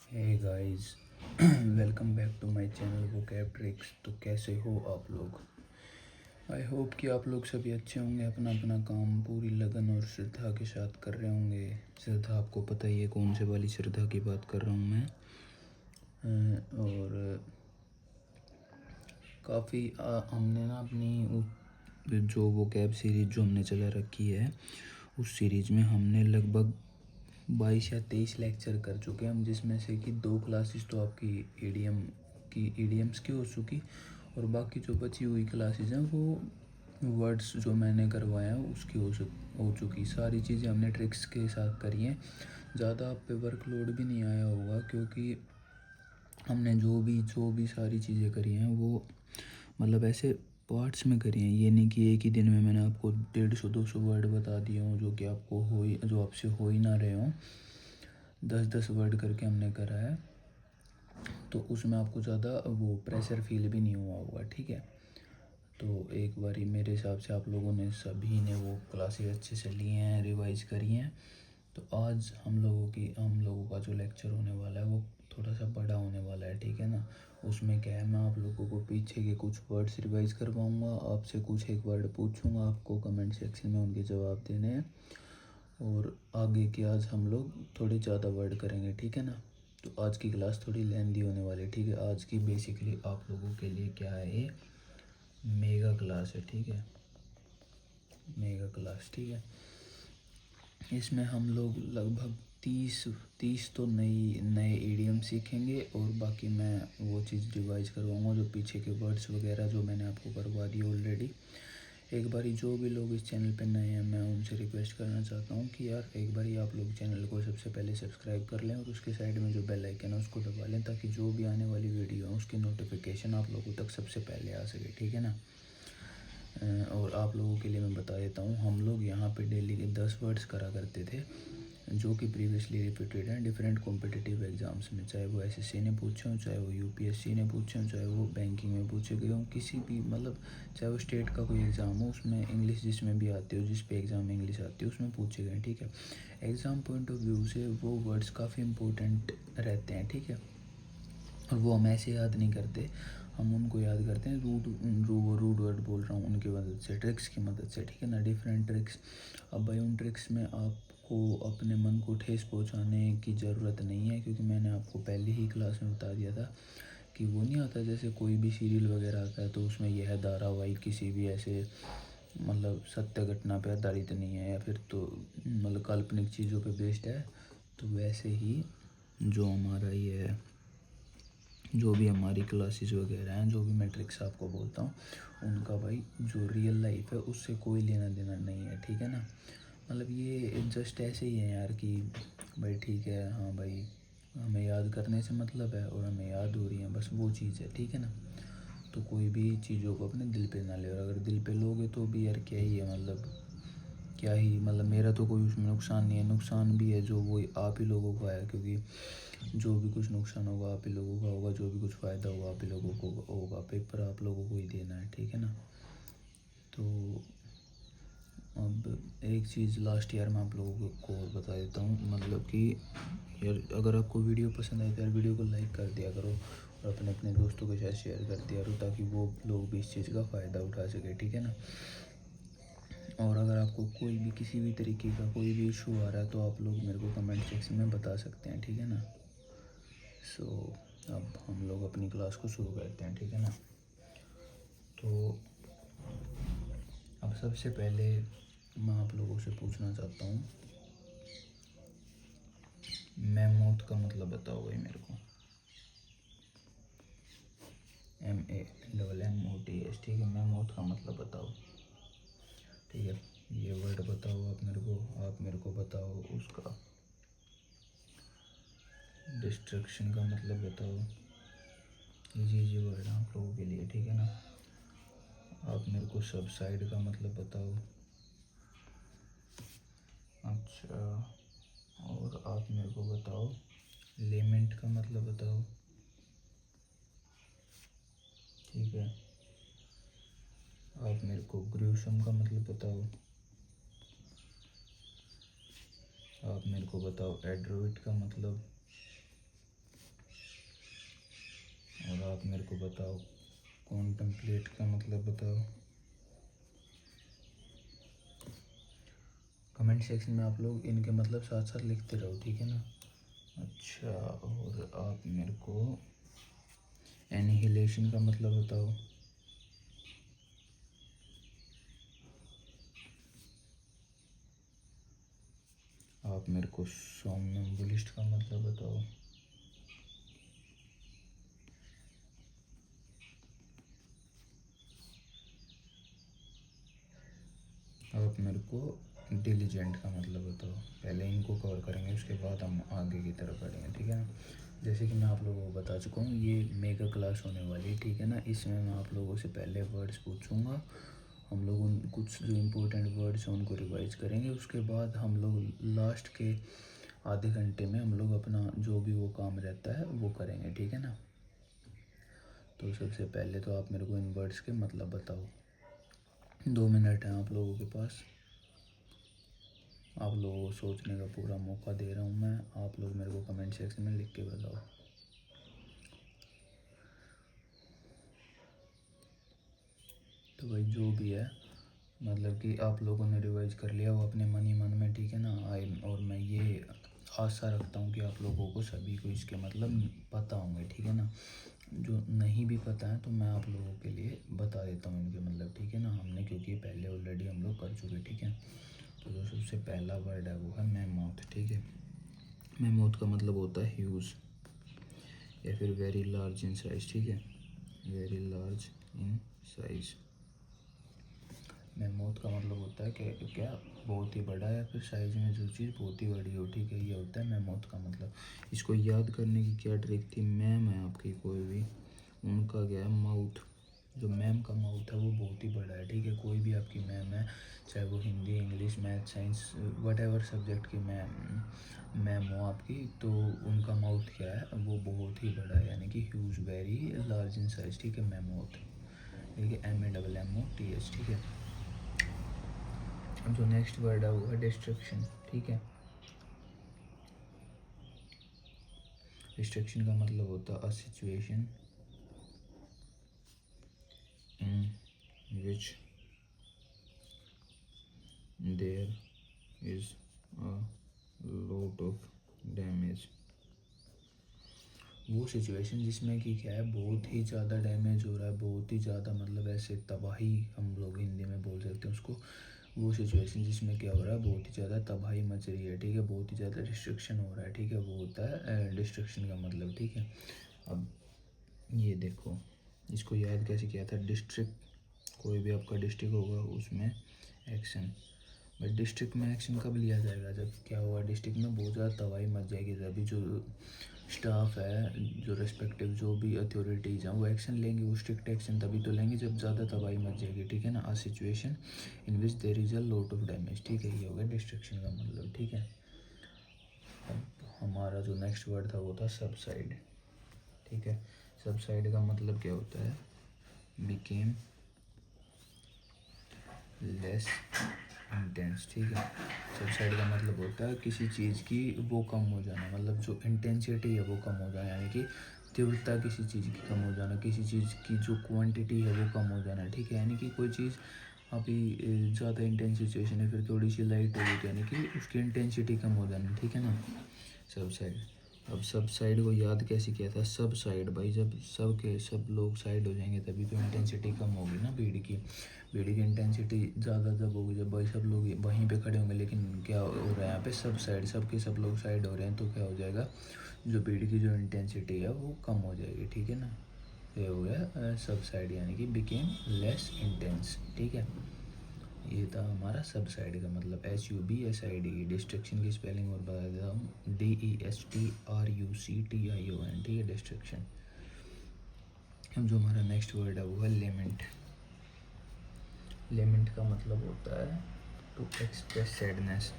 Hey guys, welcome back to my channel vocab tricks. तो कैसे हो आप लोग? आई होप कि आप लोग सभी अच्छे होंगे, अपना अपना काम पूरी लगन और श्रद्धा के साथ कर रहे होंगे। श्रद्धा आपको पता ही है कौन से वाली श्रद्धा की बात कर रहा हूँ मैं। और काफ़ी हमने ना अपनी जो वोकैब सीरीज़ जो हमने चला रखी है, उस सीरीज़ में हमने लगभग 22 या 23 लेक्चर कर चुके हैं हम, जिसमें से कि 2 क्लासेस तो आपकी ईडीएम्स की हो चुकी, और बाकी जो बची हुई क्लासेस हैं वो वर्ड्स जो मैंने करवाया है उसकी हो चुकी। सारी चीज़ें हमने ट्रिक्स के साथ करी हैं। ज़्यादा आप पे वर्कलोड भी नहीं आया होगा, क्योंकि हमने जो भी सारी चीज़ें करी हैं वो मतलब ऐसे पार्ट्स में करी हैं। ये नहीं कि एक ही दिन में मैंने आपको 150-200 वर्ड बता दिए हों जो कि आपको जो आपसे हो ही ना रहे हों। 10-10 वर्ड करके हमने करा है, तो उसमें आपको ज़्यादा वो प्रेशर फील भी नहीं हुआ होगा। ठीक है, तो एक बारी मेरे हिसाब से आप लोगों ने सभी ने वो क्लासेस अच्छे से लिए हैं, रिवाइज करी हैं। तो आज हम लोगों का जो लेक्चर होने वाला है वो थोड़ा सा बड़ा होने वाला है। ठीक है ना, उसमें क्या है, मैं आप लोगों को पीछे के कुछ वर्ड्स रिवाइज करवाऊँगा, आपसे कुछ एक वर्ड पूछूँगा, आपको कमेंट सेक्शन में उनके जवाब देने हैं। और आगे के आज हम लोग थोड़े ज़्यादा वर्ड करेंगे। ठीक है ना, तो आज की क्लास थोड़ी लेंदी होने वाली है। ठीक है, आज की बेसिकली आप लोगों के लिए क्या है, ये मेगा क्लास है। ठीक है, मेगा क्लास। ठीक है, इसमें हम लोग लगभग 30 तो नए ईडियम सीखेंगे, और बाकी मैं वो चीज़ रिवाइज करवाऊँगा जो पीछे के वर्ड्स वगैरह जो मैंने आपको करवा दिए ऑलरेडी। एक बारी जो भी लोग इस चैनल पे नए हैं, मैं उनसे रिक्वेस्ट करना चाहता हूँ कि यार एक बारी आप लोग चैनल को सबसे पहले सब्सक्राइब कर लें, और उसके साइड में जो बेल आइकन है उसको दबा लें, ताकि जो भी आने वाली वीडियो है उसकी नोटिफिकेशन आप लोगों तक सबसे पहले आ सके। ठीक है ना। और आप लोगों के लिए मैं बता देता हूँ, हम लोग यहाँ पे डेली के 10 वर्ड्स करा करते थे, जो कि प्रीवियसली रिपीटेड हैं डिफरेंट कॉम्पिटिटिव एग्ज़ाम्स में, चाहे वो एसएससी ने पूछे हों, चाहे वो यूपीएससी ने पूछे हों, चाहे वो बैंकिंग में पूछे गए हों, किसी भी मतलब चाहे वो स्टेट का कोई एग्ज़ाम हो, उसमें इंग्लिश जिसमें भी आती हो, जिस पे एग्ज़ाम में इंग्लिश आती है उसमें पूछे गए। ठीक है, एग्ज़ाम पॉइंट ऑफ व्यू से वो वर्ड्स काफ़ी इंपॉर्टेंट रहते हैं। ठीक है, और वो हम ऐसे याद नहीं करते, हम उनको याद करते हैं रूड वर्ड बोल रहा हूँ उनकी मदद से, ट्रिक्स की मदद से। ठीक है ना, डिफरेंट ट्रिक्स। अब भाई उन ट्रिक्स में आपको अपने मन को ठेस पहुँचाने की ज़रूरत नहीं है, क्योंकि मैंने आपको पहले ही क्लास में बता दिया था कि वो नहीं आता जैसे कोई भी सीरियल वगैरह आता है तो उसमें यह धारावाहिक किसी भी ऐसे मतलब सत्य घटना पर आधारित नहीं है, या फिर तो मतलब काल्पनिक चीज़ों पे बेस्ड है। तो वैसे ही जो हमारा ये है, जो भी हमारी क्लासेस वगैरह हैं, जो भी मैं ट्रिक्स आपको बोलता हूँ, उनका भाई जो रियल लाइफ है उससे कोई लेना देना नहीं है। ठीक है ना, मतलब ये जस्ट ऐसे ही है यार कि भाई ठीक है, हाँ भाई हमें याद करने से मतलब है और हमें याद हो रही है, बस वो चीज़ है। ठीक है ना, तो कोई भी चीज़ों को अपने दिल पे ना ले, और अगर दिल पे लोगे तो भी यार क्या ही है, मतलब क्या ही मतलब, मेरा तो कोई उसमें नुकसान नहीं है। नुकसान भी है जो वो आप ही लोगों को है, क्योंकि जो भी कुछ नुकसान होगा आप ही लोगों का होगा, जो भी कुछ फ़ायदा होगा आप ही लोगों को होगा। पेपर आप लोगों को ही देना है। ठीक है ना, तो अब एक चीज़ लास्ट ईयर मैं आप लोगों को और बता देता हूँ, मतलब कि यार अगर आपको वीडियो पसंद आए तो यार वीडियो को लाइक कर दिया करो, और अपने अपने दोस्तों के साथ शेयर कर दिया करो, ताकि वो लोग भी इस चीज़ का फ़ायदा उठा सके। ठीक है ना, और अगर आपको कोई भी किसी भी तरीके का कोई भी इशू आ रहा है तो आप लोग मेरे को कमेंट सेक्शन में बता सकते हैं। ठीक है ना, सो अब हम लोग अपनी क्लास को शुरू करते हैं। ठीक है ना, तो अब सबसे पहले मैं आप लोगों से पूछना चाहता हूँ, मैमोथ का मतलब बताओ भाई मेरे को। MAMMOTH। ठीक है, मैमोथ का मतलब बताओ। ठीक है, ये वर्ड बताओ आप मेरे को, आप मेरे को बताओ उसका डिस्ट्रक्शन का मतलब बताओ। इजी वर्ड है आप लोगों के लिए। ठीक है ना, आप मेरे को सबसाइड का मतलब बताओ। अच्छा, और आप मेरे को बताओ लेमेंट का मतलब बताओ। ठीक है, आप मेरे को ग्रूसम का मतलब बताओ। आप मेरे को बताओ एड्रोइट का मतलब। को बताओ। कॉन्टेम्पलेट का मतलब बताओ। कमेंट सेक्शन में आप लोग इनके मतलब साथ साथ लिखते रहो, ठीक है ना। अच्छा, और आप मेरे को एनिहिलेशन का मतलब बताओ। आप मेरे को सोमनम्बुलिस्ट का मतलब बताओ। आप मेरे को डिलीजेंट का मतलब बताओ। पहले इनको कवर करेंगे, उसके बाद हम आगे की तरफ बढ़ेंगे, ठीक है ना। जैसे कि मैं आप लोगों को बता चुका हूँ, ये मेगा क्लास होने वाली है, ठीक है ना। इसमें मैं आप लोगों से पहले वर्ड्स पूछूंगा, हम लोग उन कुछ जो इम्पोर्टेंट वर्ड्स हैं उनको रिवाइज करेंगे। उसके बाद हम लोग लास्ट के आधे घंटे में हम लोग अपना जो भी वो काम रहता है वो करेंगे, ठीक है ना। तो सबसे पहले तो आप मेरे को इन वर्ड्स के मतलब बताओ। 2 मिनट हैं आप लोगों के पास, आप लोगों को सोचने का पूरा मौका दे रहा हूँ मैं। आप लोग मेरे को कमेंट सेक्शन में लिख के बताओ। तो भाई जो भी है, मतलब कि आप लोगों ने रिवाइज कर लिया वो अपने मन ही मन में, ठीक है ना। और मैं ये आशा रखता हूँ कि आप लोगों को सभी को इसके मतलब पता होंगे, ठीक है ना। जो नहीं भी पता है तो मैं आप लोगों के लिए बता देता हूँ इनके मतलब, ठीक है ना। हमने क्योंकि पहले ऑलरेडी हम लोग कर चुके, ठीक है। तो जो सबसे पहला वर्ड है वो है मैमोथ, ठीक है। मैमोथ का मतलब होता है ह्यूज या फिर वेरी लार्ज इन साइज, ठीक है। Very large in size. Mammoth का मतलब होता है कि क्या बहुत ही बड़ा या फिर साइज में जो चीज़ बहुत ही बड़ी हो, ठीक है। ये होता है मैमोथ का मतलब। इसको याद करने की क्या ट्रिक थी, मैम है आपकी कोई भी, उनका क्या है माउथ, जो मैम का माउथ है वो बहुत ही बड़ा है, ठीक है। कोई भी आपकी मैम है, चाहे वो Hindi, English, math, science, what ever subject की मैम हो आपकी, तो उनका माउथ क्या है वो बहुत ही बड़ा है, यानी कि huge, very large in size, ठीक है। मैमोथ, ठीक है। MAMMOTH, ठीक है। अब जो नेक्स्ट वर्ड है वो है डिस्ट्रक्शन, ठीक है। डिस्ट्रक्शन का मतलब होता है a situation in which there is a lot of damage. वो सिचुएशन जिसमें कि क्या है बहुत ही ज़्यादा डैमेज हो रहा है, बहुत ही ज़्यादा मतलब ऐसे तबाही, हम लोग हिंदी में बोल सकते हैं उसको। वो सिचुएशन जिसमें क्या हो रहा है, बहुत ही ज़्यादा तबाही मच रही है, ठीक है। बहुत ही ज़्यादा डिस्ट्रक्शन हो रहा है, ठीक है। वो होता है डिस्ट्रक्शन का मतलब, ठीक है। अब ये देखो, इसको याद कैसे किया था। डिस्ट्रिक्ट, कोई भी आपका डिस्ट्रिक्ट होगा उसमें एक्शन। बट डिस्ट्रिक्ट में एक्शन कब लिया जाएगा, जब क्या होगा, डिस्ट्रिक्ट में बहुत ज़्यादा तबाही मच जाएगी, तभी जो स्टाफ है, जो रेस्पेक्टिव जो भी अथॉरिटीज़ हैं वो एक्शन लेंगे, वो स्ट्रिक्ट एक्शन तभी तो लेंगे जब ज़्यादा तबाही मच जाएगी, ठीक है ना। A situation in which there is a lot of damage, ठीक है। ये हो गया डिस्ट्रक्शन का मतलब, ठीक है। अब हमारा जो नेक्स्ट वर्ड था वो था सबसाइड, ठीक है। सबसाइड का मतलब क्या होता है, बिकेम लेस इंटेंस, ठीक है। सबसाइड का मतलब होता है किसी चीज़ की वो कम हो जाना, मतलब जो इंटेंसिटी है वो कम हो जाना, यानी कि तीव्रता किसी चीज़ की कम हो जाना, किसी चीज़ की जो क्वांटिटी है वो कम हो जाना, ठीक है। यानी कि कोई चीज़ अभी ज़्यादा इंटेंस सिचुएशन है, फिर थोड़ी सी लाइट हो गई, यानी कि उसकी इंटेंसिटी कम हो जाना, ठीक है ना। सबसाइड। अब सब साइड को याद कैसे किया था, सब साइड भाई, जब सब के सब लोग साइड हो जाएंगे तभी तो इंटेंसिटी कम होगी ना भीड़ की इंटेंसिटी ज़्यादा जब होगी जब भाई सब लोग वहीं पे खड़े होंगे, लेकिन क्या हो रहा है यहाँ पे, सब साइड, सब के सब लोग साइड हो रहे हैं, तो क्या हो जाएगा, जो भीड़ की जो इंटेंसिटी है वो कम हो जाएगी, ठीक है ना। ये हो गया सब साइड, यानी कि बिकेम लेस इंटेंस, ठीक है। ये था हमारा सब साइड का मतलब, SUBSID। डिस्ट्रक्शन की स्पेलिंग और बता देता हूँ, DESTRUCTION, ठीक है, डिस्ट्रक्शन। अब जो हमारा नेक्स्ट वर्ड है वो है लेमेंट। लेमेंट का मतलब होता है टू एक्सप्रेस सैडनेस।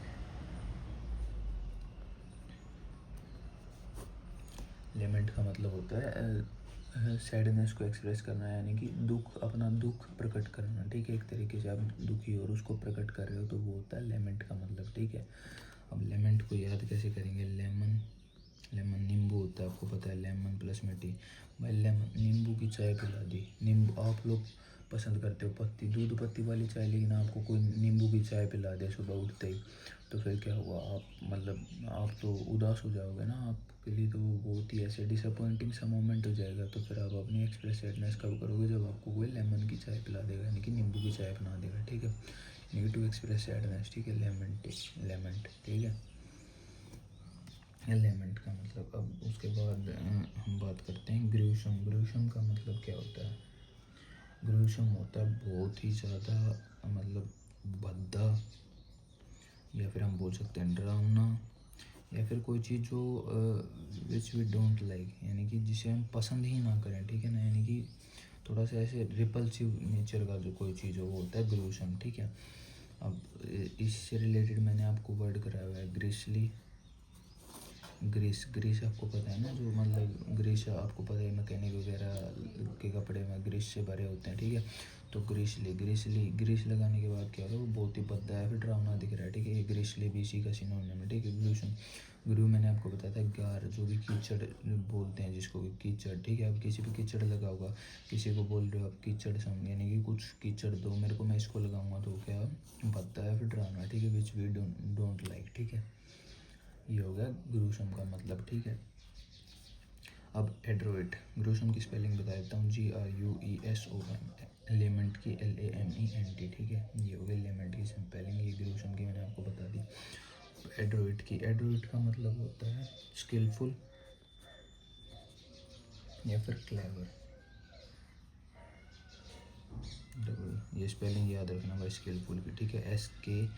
लेमेंट का मतलब होता है सैडनेस को एक्सप्रेस करना, यानी कि दुख, अपना दुख प्रकट करना, ठीक है। एक तरीके से आप दुखी और उसको प्रकट कर रहे हो तो वो होता है लेमेंट का मतलब, ठीक है। अब लेमेंट को याद कैसे करेंगे, लेमन लेमन नींबू होता है, आपको पता है, लेमन प्लस में टी। भाई लेमन नींबू की चाय पिला दी। नींबू आप लोग पसंद करते हो पत्ती, दूध पत्ती वाली चाय, लेकिन आपको कोई नींबू की चाय पिला दे सुबह उठते ही, तो फिर क्या हुआ, आप मतलब आप तो उदास हो जाओगे ना, आपके लिए तो वो बहुत ही ऐसे डिसअपॉइंटिंग सा मोमेंट हो जाएगा। तो फिर आप अपनी एक्सप्रेस सैडनेस कब करोगे, जब आपको कोई लेमन की चाय पिला देगा, यानी कि नींबू की चाय बना देगा, ठीक है। नीड टू एक्सप्रेस सैडनेस, ठीक है, लेमन टी, लेमन, ठीक है, एलिमेंट का मतलब। अब उसके बाद हम बात करते हैं ग्रूशम। ग्रूशम का मतलब क्या होता है? ग्रूशम होता है बहुत ही ज़्यादा मतलब भद्दा, या फिर हम बोल सकते हैं डरावना, या फिर कोई चीज़ जो विच वी डोंट लाइक, यानी कि जिसे हम पसंद ही ना करें, ठीक है ना, यानी कि थोड़ा सा ऐसे रिपल्सिव नेचर का जो कोई चीज़ हो वो होता है ग्रूशम, ठीक है। अब इससे रिलेटेड मैंने आपको वर्ड कराया हुआ है ग्रिसली। ग्रीस, ग्रीस आपको पता है ना, जो मतलब ग्रीस आपको पता है मैकेनिक वगैरह के कपड़े में ग्रीस से भरे होते हैं, ठीक है। तो ग्रीसली, ग्रीसली, ग्रीस लगाने के बाद क्या होगा, वो बहुत ही भद्दा है, फिर डरावना दिख रहा है, ठीक है। ये ग्रीसली भी इसी का सिनोनिम है, ठीक है। ग्लूशन, ग्रू मैंने आपको बताया था गार, जो भी कीचड़ बोलते हैं जिसको भी कीचड़, ठीक है। अब किसी पे कीचड़ लगा होगा, किसी को बोल रहे हो आप कीचड़ समझ, यानी कि कुछ कीचड़ दो मेरे को, मैं इसको लगाऊंगा, तो क्या भद्दा है, फिर डरावना, ठीक है, विच वी डोंट लाइक, ठीक है। ये हो गया ग्रूशम का मतलब, ठीक है। अब एड्रोइट, ग्रूशम की स्पेलिंग बता देता हूँ, GRUESOM, लेमेंट की LAMENT, ठीक है। ये हो गया लेमेंट की स्पेलिंग, ये ग्रूशम की मैंने आपको बता दी। एड्रोइट की, एड्रोइट का मतलब होता है स्किलफुल या फिर क्लेवर। ये स्पेलिंग याद रखना भाई स्किलफुल की, ठीक है, SKILLFUL,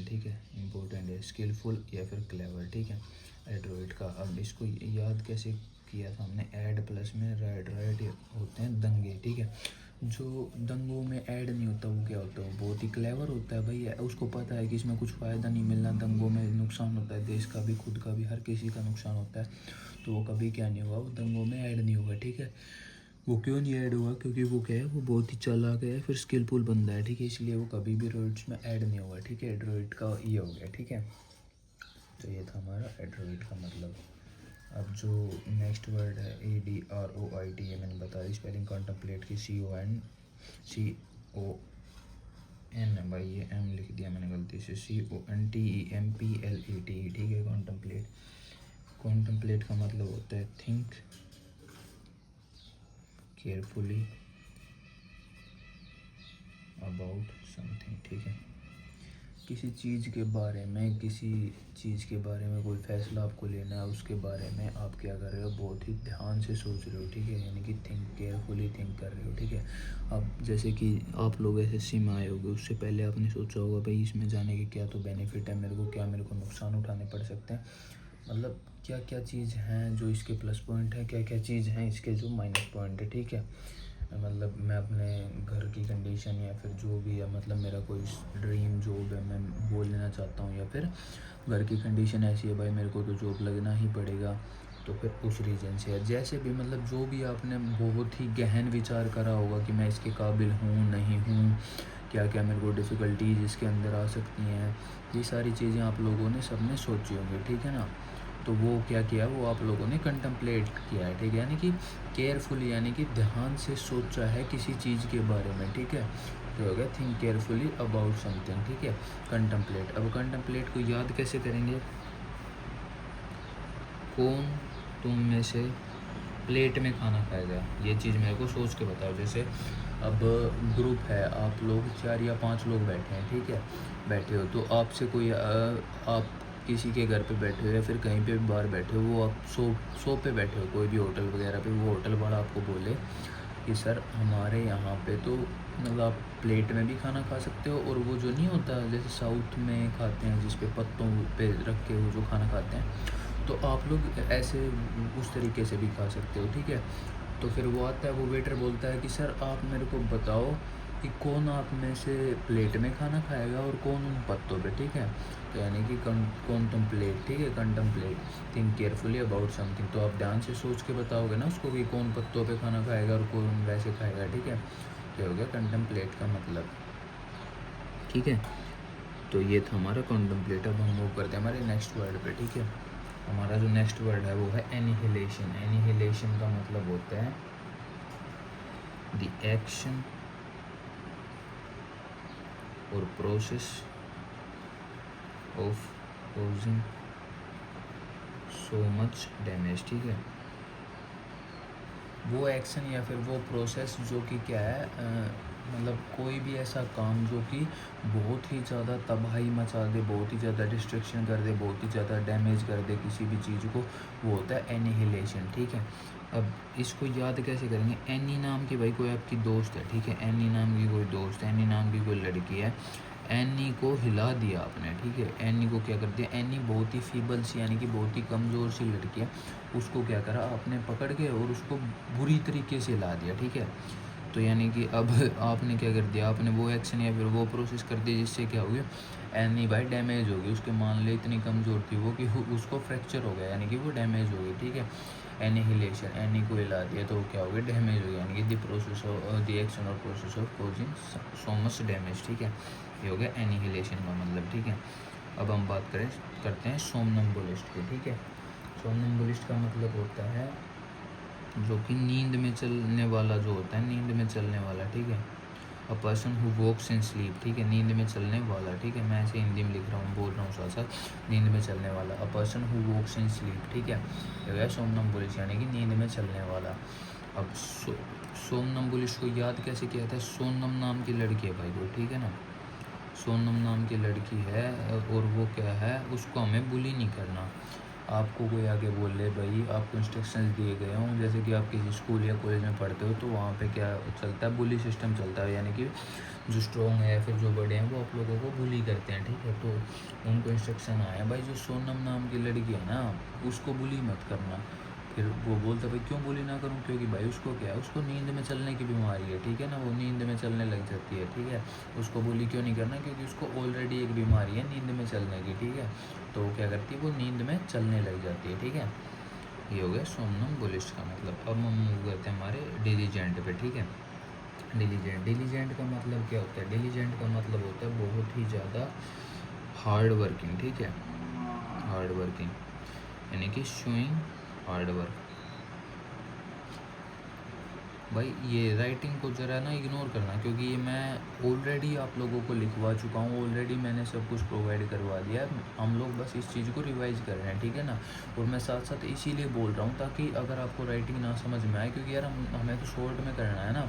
ठीक है, इंपॉर्टेंट है, स्किलफुल या फिर क्लेवर, ठीक है, एड्रोइड का। अब इसको याद कैसे किया था हमने, एड प्लस में राइट, राइट होते हैं दंगे, ठीक है। जो दंगों में ऐड नहीं होता वो क्या होता है, वो बहुत ही क्लेवर होता है भाई, उसको पता है कि इसमें कुछ फ़ायदा नहीं मिलना, दंगों में नुकसान होता है, देश का भी खुद का भी हर किसी का नुकसान होता है, तो वो कभी क्या नहीं होगा, वो दंगों में ऐड नहीं होगा, ठीक है। वो क्यों नहीं ऐड हुआ, क्योंकि वो क्या है, वो बहुत ही चालाक है, फिर स्किलफुल बंदा है, ठीक है, इसलिए वो कभी भी रोइड्स में ऐड नहीं होगा, ठीक है। एड्रोइड का ये हो गया, ठीक है। तो ये था हमारा एड्रोइड का मतलब। अब जो नेक्स्ट वर्ड है ADROIT, ये मैंने बता दी स्पेलिंग, कॉन्टम्पलेट की CON है भाई, ये M लिख दिया मैंने गलती से, CONTEMPLATE, ठीक है। कॉन्टम्पलेट, कॉन्टम्पलेट का मतलब होता है थिंक केयरफुली अबाउट समथिंग, ठीक है। किसी चीज़ के बारे में, किसी चीज़ के बारे में कोई फ़ैसला आपको लेना है, उसके बारे में आप क्या कर रहे हो, बहुत ही ध्यान से सोच रहे हो, ठीक है, यानी कि थिंक, केयरफुली थिंक कर रहे हो, ठीक है। अब जैसे कि आप लोग SSC में आए होगे, उससे पहले आपने सोचा होगा भाई इसमें जाने के क्या तो बेनिफिट है मेरे को, क्या मेरे को नुकसान उठाने पड़ सकते हैं, मतलब क्या क्या चीज़ हैं जो इसके प्लस पॉइंट है, क्या क्या चीज़ हैं इसके जो माइनस पॉइंट है, ठीक है। मतलब मैं अपने घर की कंडीशन या फिर जो भी है, मतलब मेरा कोई ड्रीम जॉब है, मैं बोल लेना चाहता हूँ, या फिर घर की कंडीशन ऐसी है भाई मेरे को तो जॉब लगना ही पड़ेगा, तो फिर उस रीज़न से है, जैसे भी मतलब जो भी आपने बहुत ही गहन विचार करा होगा कि मैं इसके काबिल हूँ नहीं हूँ, क्या क्या मेरे को डिफ़िकल्टीज इसके अंदर आ सकती हैं, ये सारी चीज़ें आप लोगों ने सब ने सोची होंगी, ठीक है ना। तो वो क्या किया, वो आप लोगों ने कंटम्पलेट किया है, ठीक है, यानी कि केयरफुली, यानी कि ध्यान से सोचा है किसी चीज़ के बारे में, ठीक है। तो हो गया थिंक केयरफुली अबाउट समथिंग, ठीक है। कंटम्पलेट, अब कंटम्पलेट को याद कैसे करेंगे, कौन तुम में से प्लेट में खाना खाएगा, ये चीज़ मेरे को सोच के बताओ। जैसे अब ग्रुप है, आप लोग 4 या 5 लोग बैठे हैं, ठीक है, बैठे हो, तो आपसे कोई आप किसी के घर पे बैठे हो या फिर कहीं पे भी बाहर बैठे हो, वो आप शॉप पे बैठे हो कोई भी होटल वगैरह पे, वो होटल वाला आपको बोले कि सर हमारे यहाँ पे तो मतलब आप प्लेट में भी खाना खा सकते हो, और वो जो नहीं होता जैसे साउथ में खाते हैं जिस पे पत्तों पे रख के वो जो खाना खाते हैं, तो आप लोग ऐसे उस तरीके से भी खा सकते हो, ठीक है। तो फिर वो आता है, वो वेटर बोलता है कि सर आप मेरे को बताओ कि कौन आप में से प्लेट में खाना खाएगा और कौन उन पत्तों पे, ठीक है। तो यानी कि कॉन्टम्पलेट, ठीक है, contemplate, think carefully about something, तो आप ध्यान से सोच के बताओगे ना उसको कि कौन पत्तों पे खाना खाएगा और कौन वैसे खाएगा, ठीक है। ये हो गया कंटम्पलेट का मतलब, ठीक है। तो ये था हमारा कॉन्टम्पलेट। अब हम मूव करते हैं हमारे नेक्स्ट वर्ड पे, ठीक है। हमारा जो नेक्स्ट वर्ड है वो है एनिहिलेशन। एनिहिलेशन का मतलब होता है द एक्शन और process of causing so much damage. ठीक है, वो एक्शन या फिर वो प्रोसेस जो कि क्या है, मतलब कोई भी ऐसा काम जो कि बहुत ही ज़्यादा तबाही मचा दे, बहुत ही ज़्यादा डिस्ट्रक्शन कर दे, बहुत ही ज़्यादा डैमेज कर दे किसी भी चीज़ को, वो होता है एनिहिलेशन। ठीक है, अब इसको याद कैसे करेंगे? एनी नाम की भाई कोई आपकी दोस्त है, ठीक है, एनी नाम की कोई दोस्त है, एनी नाम की कोई लड़की है, एनी को हिला दिया आपने। ठीक है, एनी को क्या कर दिया? एनी बहुत ही फीबल सी यानी कि बहुत ही कमज़ोर सी लड़की है, उसको क्या करा आपने? पकड़ के और उसको बुरी तरीके से हिला दिया। ठीक है, तो यानी कि अब आपने क्या कर दिया? आपने वो एक्शन या फिर वो प्रोसेस कर दिया जिससे क्या हो गया? एनी भाई डैमेज हो गई, उसके मान ले इतनी कमज़ोर थी वो कि उसको फ्रैक्चर हो गया, यानी कि वो डैमेज हो गई। ठीक है, एनिहिलेशन, एनी को हिला दिया तो क्या हो गया? डैमेज हो गया, यानी कि the process of the action और process of causing so much damage. ठीक है, ये हो गया एनिहिलेशन का मतलब। ठीक है, अब हम बात करते हैं सोमनम्बुलिस्ट की। ठीक है, सोमनम्बुलिस्ट का मतलब होता है जो कि नींद में चलने वाला जो होता है, नींद में चलने वाला। ठीक है, a person who walks in sleep. ठीक है, नींद में चलने वाला। ठीक है, मैं ऐसे हिंदी में लिख रहा हूँ, बोल रहा हूँ साथ साथ, नींद में चलने वाला, a person who walks in sleep. ठीक है, ये है सोमनम्बुलिस्ट यानी कि नींद में चलने वाला। अब सोमनम्बुलिस्ट को याद कैसे किया था? सोनम नाम की लड़की है भाई वो, ठीक है ना, सोनम नाम की लड़की है और वो क्या है, उसको हमें बुली नहीं करना। आपको कोई आगे बोल ले भाई, आपको इंस्ट्रक्शंस दिए गए हों, जैसे कि आप किसी स्कूल या कॉलेज में पढ़ते हो तो वहाँ पे क्या चलता है? बुली सिस्टम चलता है, यानी कि जो स्ट्रॉन्ग है या फिर जो बड़े हैं वो आप लोगों को बुली करते हैं। ठीक है, तो उनको इंस्ट्रक्शन आया भाई जो सोनम नाम की लड़की है ना, उसको बुली मत करना। फिर वो बोलता भाई क्यों बुली ना करूँ? क्योंकि भाई उसको क्या है, उसको नींद में चलने की बीमारी है। ठीक है ना, वो नींद में चलने लग जाती है। ठीक है, उसको बुली क्यों नहीं करना? क्योंकि उसको ऑलरेडी एक बीमारी है नींद में चलने की। ठीक है, तो वो क्या करती है? वो नींद में चलने लग जाती है। ठीक है, ये हो गया सोमनम्बुलिस्ट का मतलब। अब हम मूव करते हैं हमारे डिलीजेंट पे। ठीक है, डिलीजेंट, डिलीजेंट का मतलब क्या होता है? डिलीजेंट का मतलब होता है बहुत ही ज़्यादा हार्ड वर्किंग। ठीक है, हार्ड वर्किंग यानी कि शोइंग हार्ड वर्क। भाई ये राइटिंग को ज़रा ना इग्नोर करना, क्योंकि ये मैं ऑलरेडी आप लोगों को लिखवा चुका हूँ, ऑलरेडी मैंने सब कुछ प्रोवाइड करवा दिया है, हम लोग बस इस चीज़ को रिवाइज कर रहे हैं। ठीक है ना, और मैं साथ साथ इसीलिए बोल रहा हूँ ताकि अगर आपको राइटिंग ना समझ में आए, क्योंकि यार हमें तो शॉर्ट में करना है ना।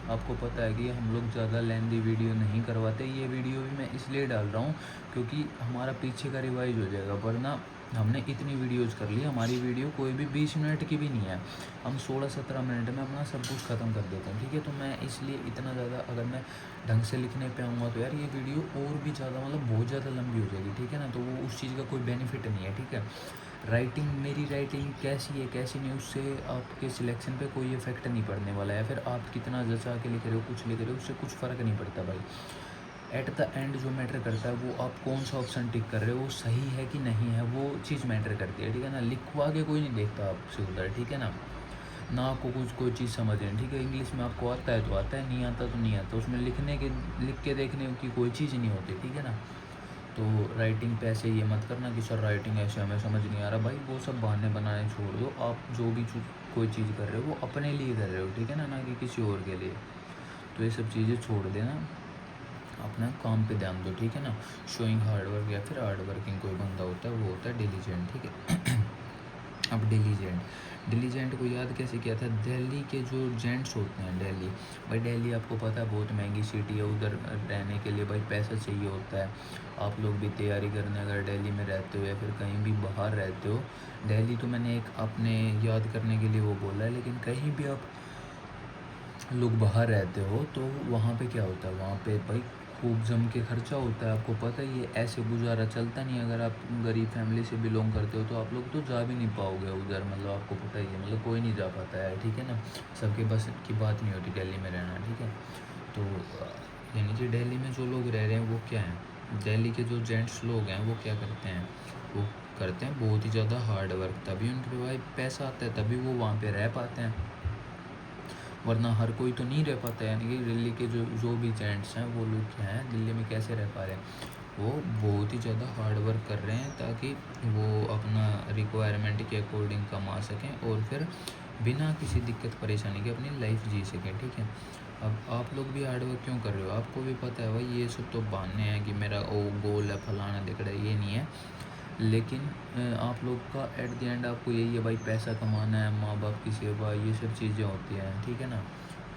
आपको पता है कि हम लोग ज़्यादा लेंथी वीडियो नहीं करवाते, ये वीडियो भी मैं इसलिए डाल रहा हूँ क्योंकि हमारा पीछे का रिवाइज हो जाएगा, वरना हमने इतनी वीडियोज़ कर ली, हमारी वीडियो कोई भी 20 मिनट की भी नहीं है, हम 16-17 मिनट में अपना सब कुछ ख़त्म कर देते हैं। ठीक है, तो मैं इसलिए इतना ज़्यादा अगर मैं ढंग से लिखने पे आऊँगा तो यार ये वीडियो और भी ज़्यादा मतलब बहुत ज़्यादा लंबी हो जाएगी। ठीक है ना, तो वो उस चीज़ का कोई बेनिफिट नहीं है। ठीक है, राइटिंग, मेरी राइटिंग कैसी है कैसी नहीं, उससे आपके सिलेक्शन पे कोई इफेक्ट नहीं पड़ने वाला है, फिर आप कितना जचा के लिख रहे हो, कुछ लिख रहे हो, उससे कुछ फ़र्क नहीं पड़ता भाई। एट द एंड जो मैटर करता है वो आप कौन सा ऑप्शन टिक कर रहे हो, वो सही है कि नहीं है, वो चीज़ मैटर करती है। ठीक है ना, लिखवा के कोई नहीं देखता आपसे उधर। ठीक है ना आपको कुछ कोई चीज़ समझ रहे हैं, ठीक है, इंग्लिश में आपको आता है तो आता है, नहीं आता तो नहीं आता, उसमें लिख के देखने की कोई चीज़ नहीं होती। ठीक है ना, तो राइटिंग पे ऐसे ये मत करना कि सर राइटिंग ऐसे हमें समझ नहीं आ रहा। भाई वो सब बहाने बनाने छोड़ दो, आप जो भी कोई चीज़ कर रहे हो वो अपने लिए कर रहे हो। ठीक है ना कि किसी और के लिए, तो ये सब चीज़ें छोड़ देना, अपना काम पे ध्यान दो। ठीक है ना, शोइंग हार्ड वर्क या फिर हार्ड वर्किंग कोई बंदा होता है वो होता है डिलीजेंट। ठीक है, अब डिलीजेंट को याद कैसे किया था? दिल्ली के जो जेंट्स होते हैं, दिल्ली भाई, दिल्ली आपको पता है बहुत महंगी सिटी है, उधर रहने के लिए भाई पैसा चाहिए होता है। आप लोग भी तैयारी करने अगर दिल्ली में रहते हो या फिर कहीं भी बाहर रहते हो, दिल्ली तो मैंने एक अपने याद करने के लिए वो बोला है, लेकिन कहीं भी आप लोग बाहर रहते हो तो वहाँ पे क्या होता है? वहाँ पे भाई खूब जम के खर्चा होता है, आपको पता ही है, ऐसे गुजारा चलता नहीं। अगर आप गरीब फैमिली से बिलोंग करते हो तो आप लोग तो जा भी नहीं पाओगे उधर, मतलब आपको पता ही है, मतलब कोई नहीं जा पाता है। ठीक है ना, सबके बस की बात नहीं होती दिल्ली में रहना। ठीक है, तो यानी कि दिल्ली में जो लोग रह रहे हैं वो क्या हैं, दिल्ली के जो जेंट्स लोग हैं वो क्या करते हैं? वो करते हैं बहुत ही ज़्यादा हार्ड वर्क, तभी उनके भाई पैसा आता है, तभी वो वहाँ पर रह पाते हैं, वरना हर कोई तो नहीं रह पाता है। यानी कि दिल्ली के जो जो भी जेंट्स हैं वो लोग क्या हैं, दिल्ली में कैसे रह पा रहे हैं? वो बहुत ही ज़्यादा हार्ड वर्क कर रहे हैं ताकि वो अपना रिक्वायरमेंट के अकॉर्डिंग कमा सकें और फिर बिना किसी दिक्कत परेशानी के अपनी लाइफ जी सकें, ठीक है। अब आप लोग भी हार्ड वर्क क्यों कर रहे हो? आपको भी पता है भाई ये सब तो बहाने हैं कि मेरा वो गोल है, फलाना दिखड़ा है, ये नहीं है। लेकिन आप लोग का एट द एंड आपको यही है भाई, पैसा कमाना है, माँ बाप की सेवा, ये सब चीज़ें होती हैं, ठीक है ना।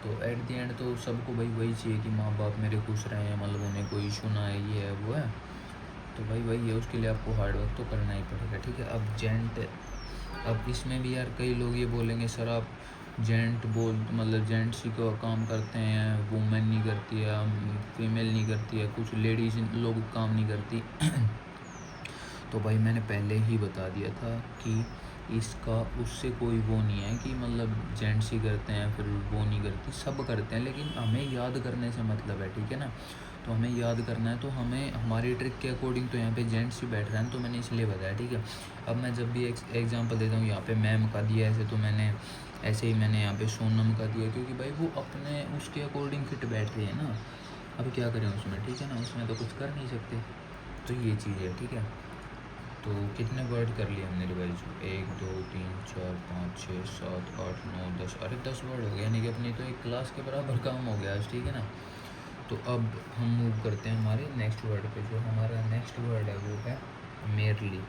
तो एट द एंड तो सबको भाई वही चाहिए कि माँ बाप मेरे खुश रहें, मतलब उन्हें कोई इशू ना है, ये है वो है। तो भाई वही है, उसके लिए आपको हार्ड वर्क तो करना ही पड़ेगा, ठीक है। अब इसमें भी यार कई लोग ये बोलेंगे सर आप मतलब जेंट्स ही को काम करते हैं, वुमेन नहीं करती है, फीमेल नहीं करती है, कुछ लेडीज़ लोग काम नहीं करती। तो भाई मैंने पहले ही बता दिया था कि इसका उससे कोई वो नहीं है कि मतलब जेंट्स ही करते हैं फिर वो नहीं करती, सब करते हैं, लेकिन हमें याद करने से मतलब है, ठीक है ना। तो हमें याद करना है, तो हमें हमारी ट्रिक के अकॉर्डिंग तो यहाँ पे जेंट्स ही बैठ रहे हैं, तो मैंने इसलिए बताया, ठीक है। अब मैं जब भी एग्जांपल देता हूँ, यहाँ पे मैम का दिया ऐसे, तो मैंने ऐसे ही मैंने यहाँ पे सोनम का दिया, क्योंकि भाई वो अपने उसके अकॉर्डिंग फिट बैठ रही है ना। अब क्या करें उसमें, ठीक है ना, उसमें तो कुछ कर नहीं सकते। तो ये चीज़ है, ठीक है। तो कितने वर्ड कर लिए हमने रिवाइज? 1 2 3 4 5 6 7 8 9 10, अरे 10 वर्ड हो गए, यानी कि अपनी तो एक क्लास के बराबर काम हो गया आज, ठीक है ना। तो अब हम मूव करते हैं हमारे नेक्स्ट वर्ड पे। जो हमारा नेक्स्ट वर्ड है वो है मेरली,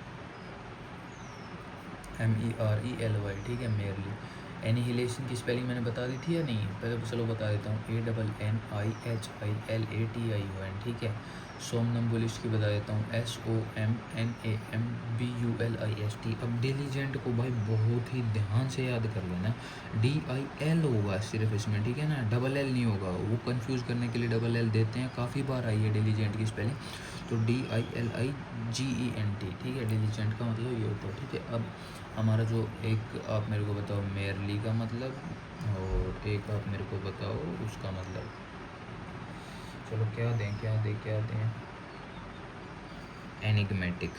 MERELY, ठीक है, मेरली। एनिहिलेशन की स्पेलिंग मैंने बता दी थी या नहीं? पहले तो चलो बता देता हूँ, ANNIHILATION, ठीक है। सोमनम्बुलिस्ट की बता देता हूँ, SOMNAMBULIST। अब डिलीजेंट को भाई बहुत ही ध्यान से याद कर लेना, DIL होगा सिर्फ इसमें, ठीक है ना, डबल एल नहीं होगा। वो कंफ्यूज करने के लिए डबल एल देते हैं, काफ़ी बार आई है डिलीजेंट की स्पेलिंग। तो DILIGENT, ठीक है, डिलीजेंट का मतलब ये होता है, ठीक है। अब हमारा जो एक आप मेरे को बताओ मेरली का मतलब, और एक आप मेरे को बताओ उसका मतलब। चलो क्या दें? एनिग्मेटिक,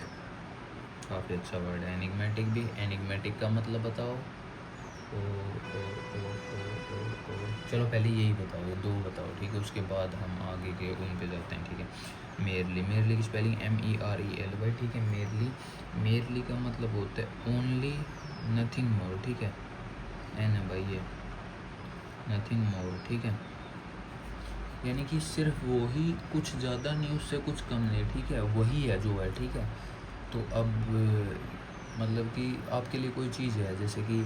काफ़ी अच्छा वर्ड है एनिग्मेटिक भी। एनिग्मेटिक का मतलब बताओ। चलो पहले यही बताओ, ये दो बताओ, ठीक है, उसके बाद हम आगे के उन पे जाते हैं, ठीक है। मेरली की स्पेलिंग MERELY, ठीक है। मेरली का मतलब होता है ओनली, नथिंग मोर, ठीक है। एन है भाई ये, नथिंग मोर, ठीक है, यानी कि सिर्फ वो ही, कुछ ज़्यादा नहीं, उससे कुछ कम नहीं, ठीक है, वही है जो है, ठीक है। तो अब मतलब कि आपके लिए कोई चीज़ है, जैसे कि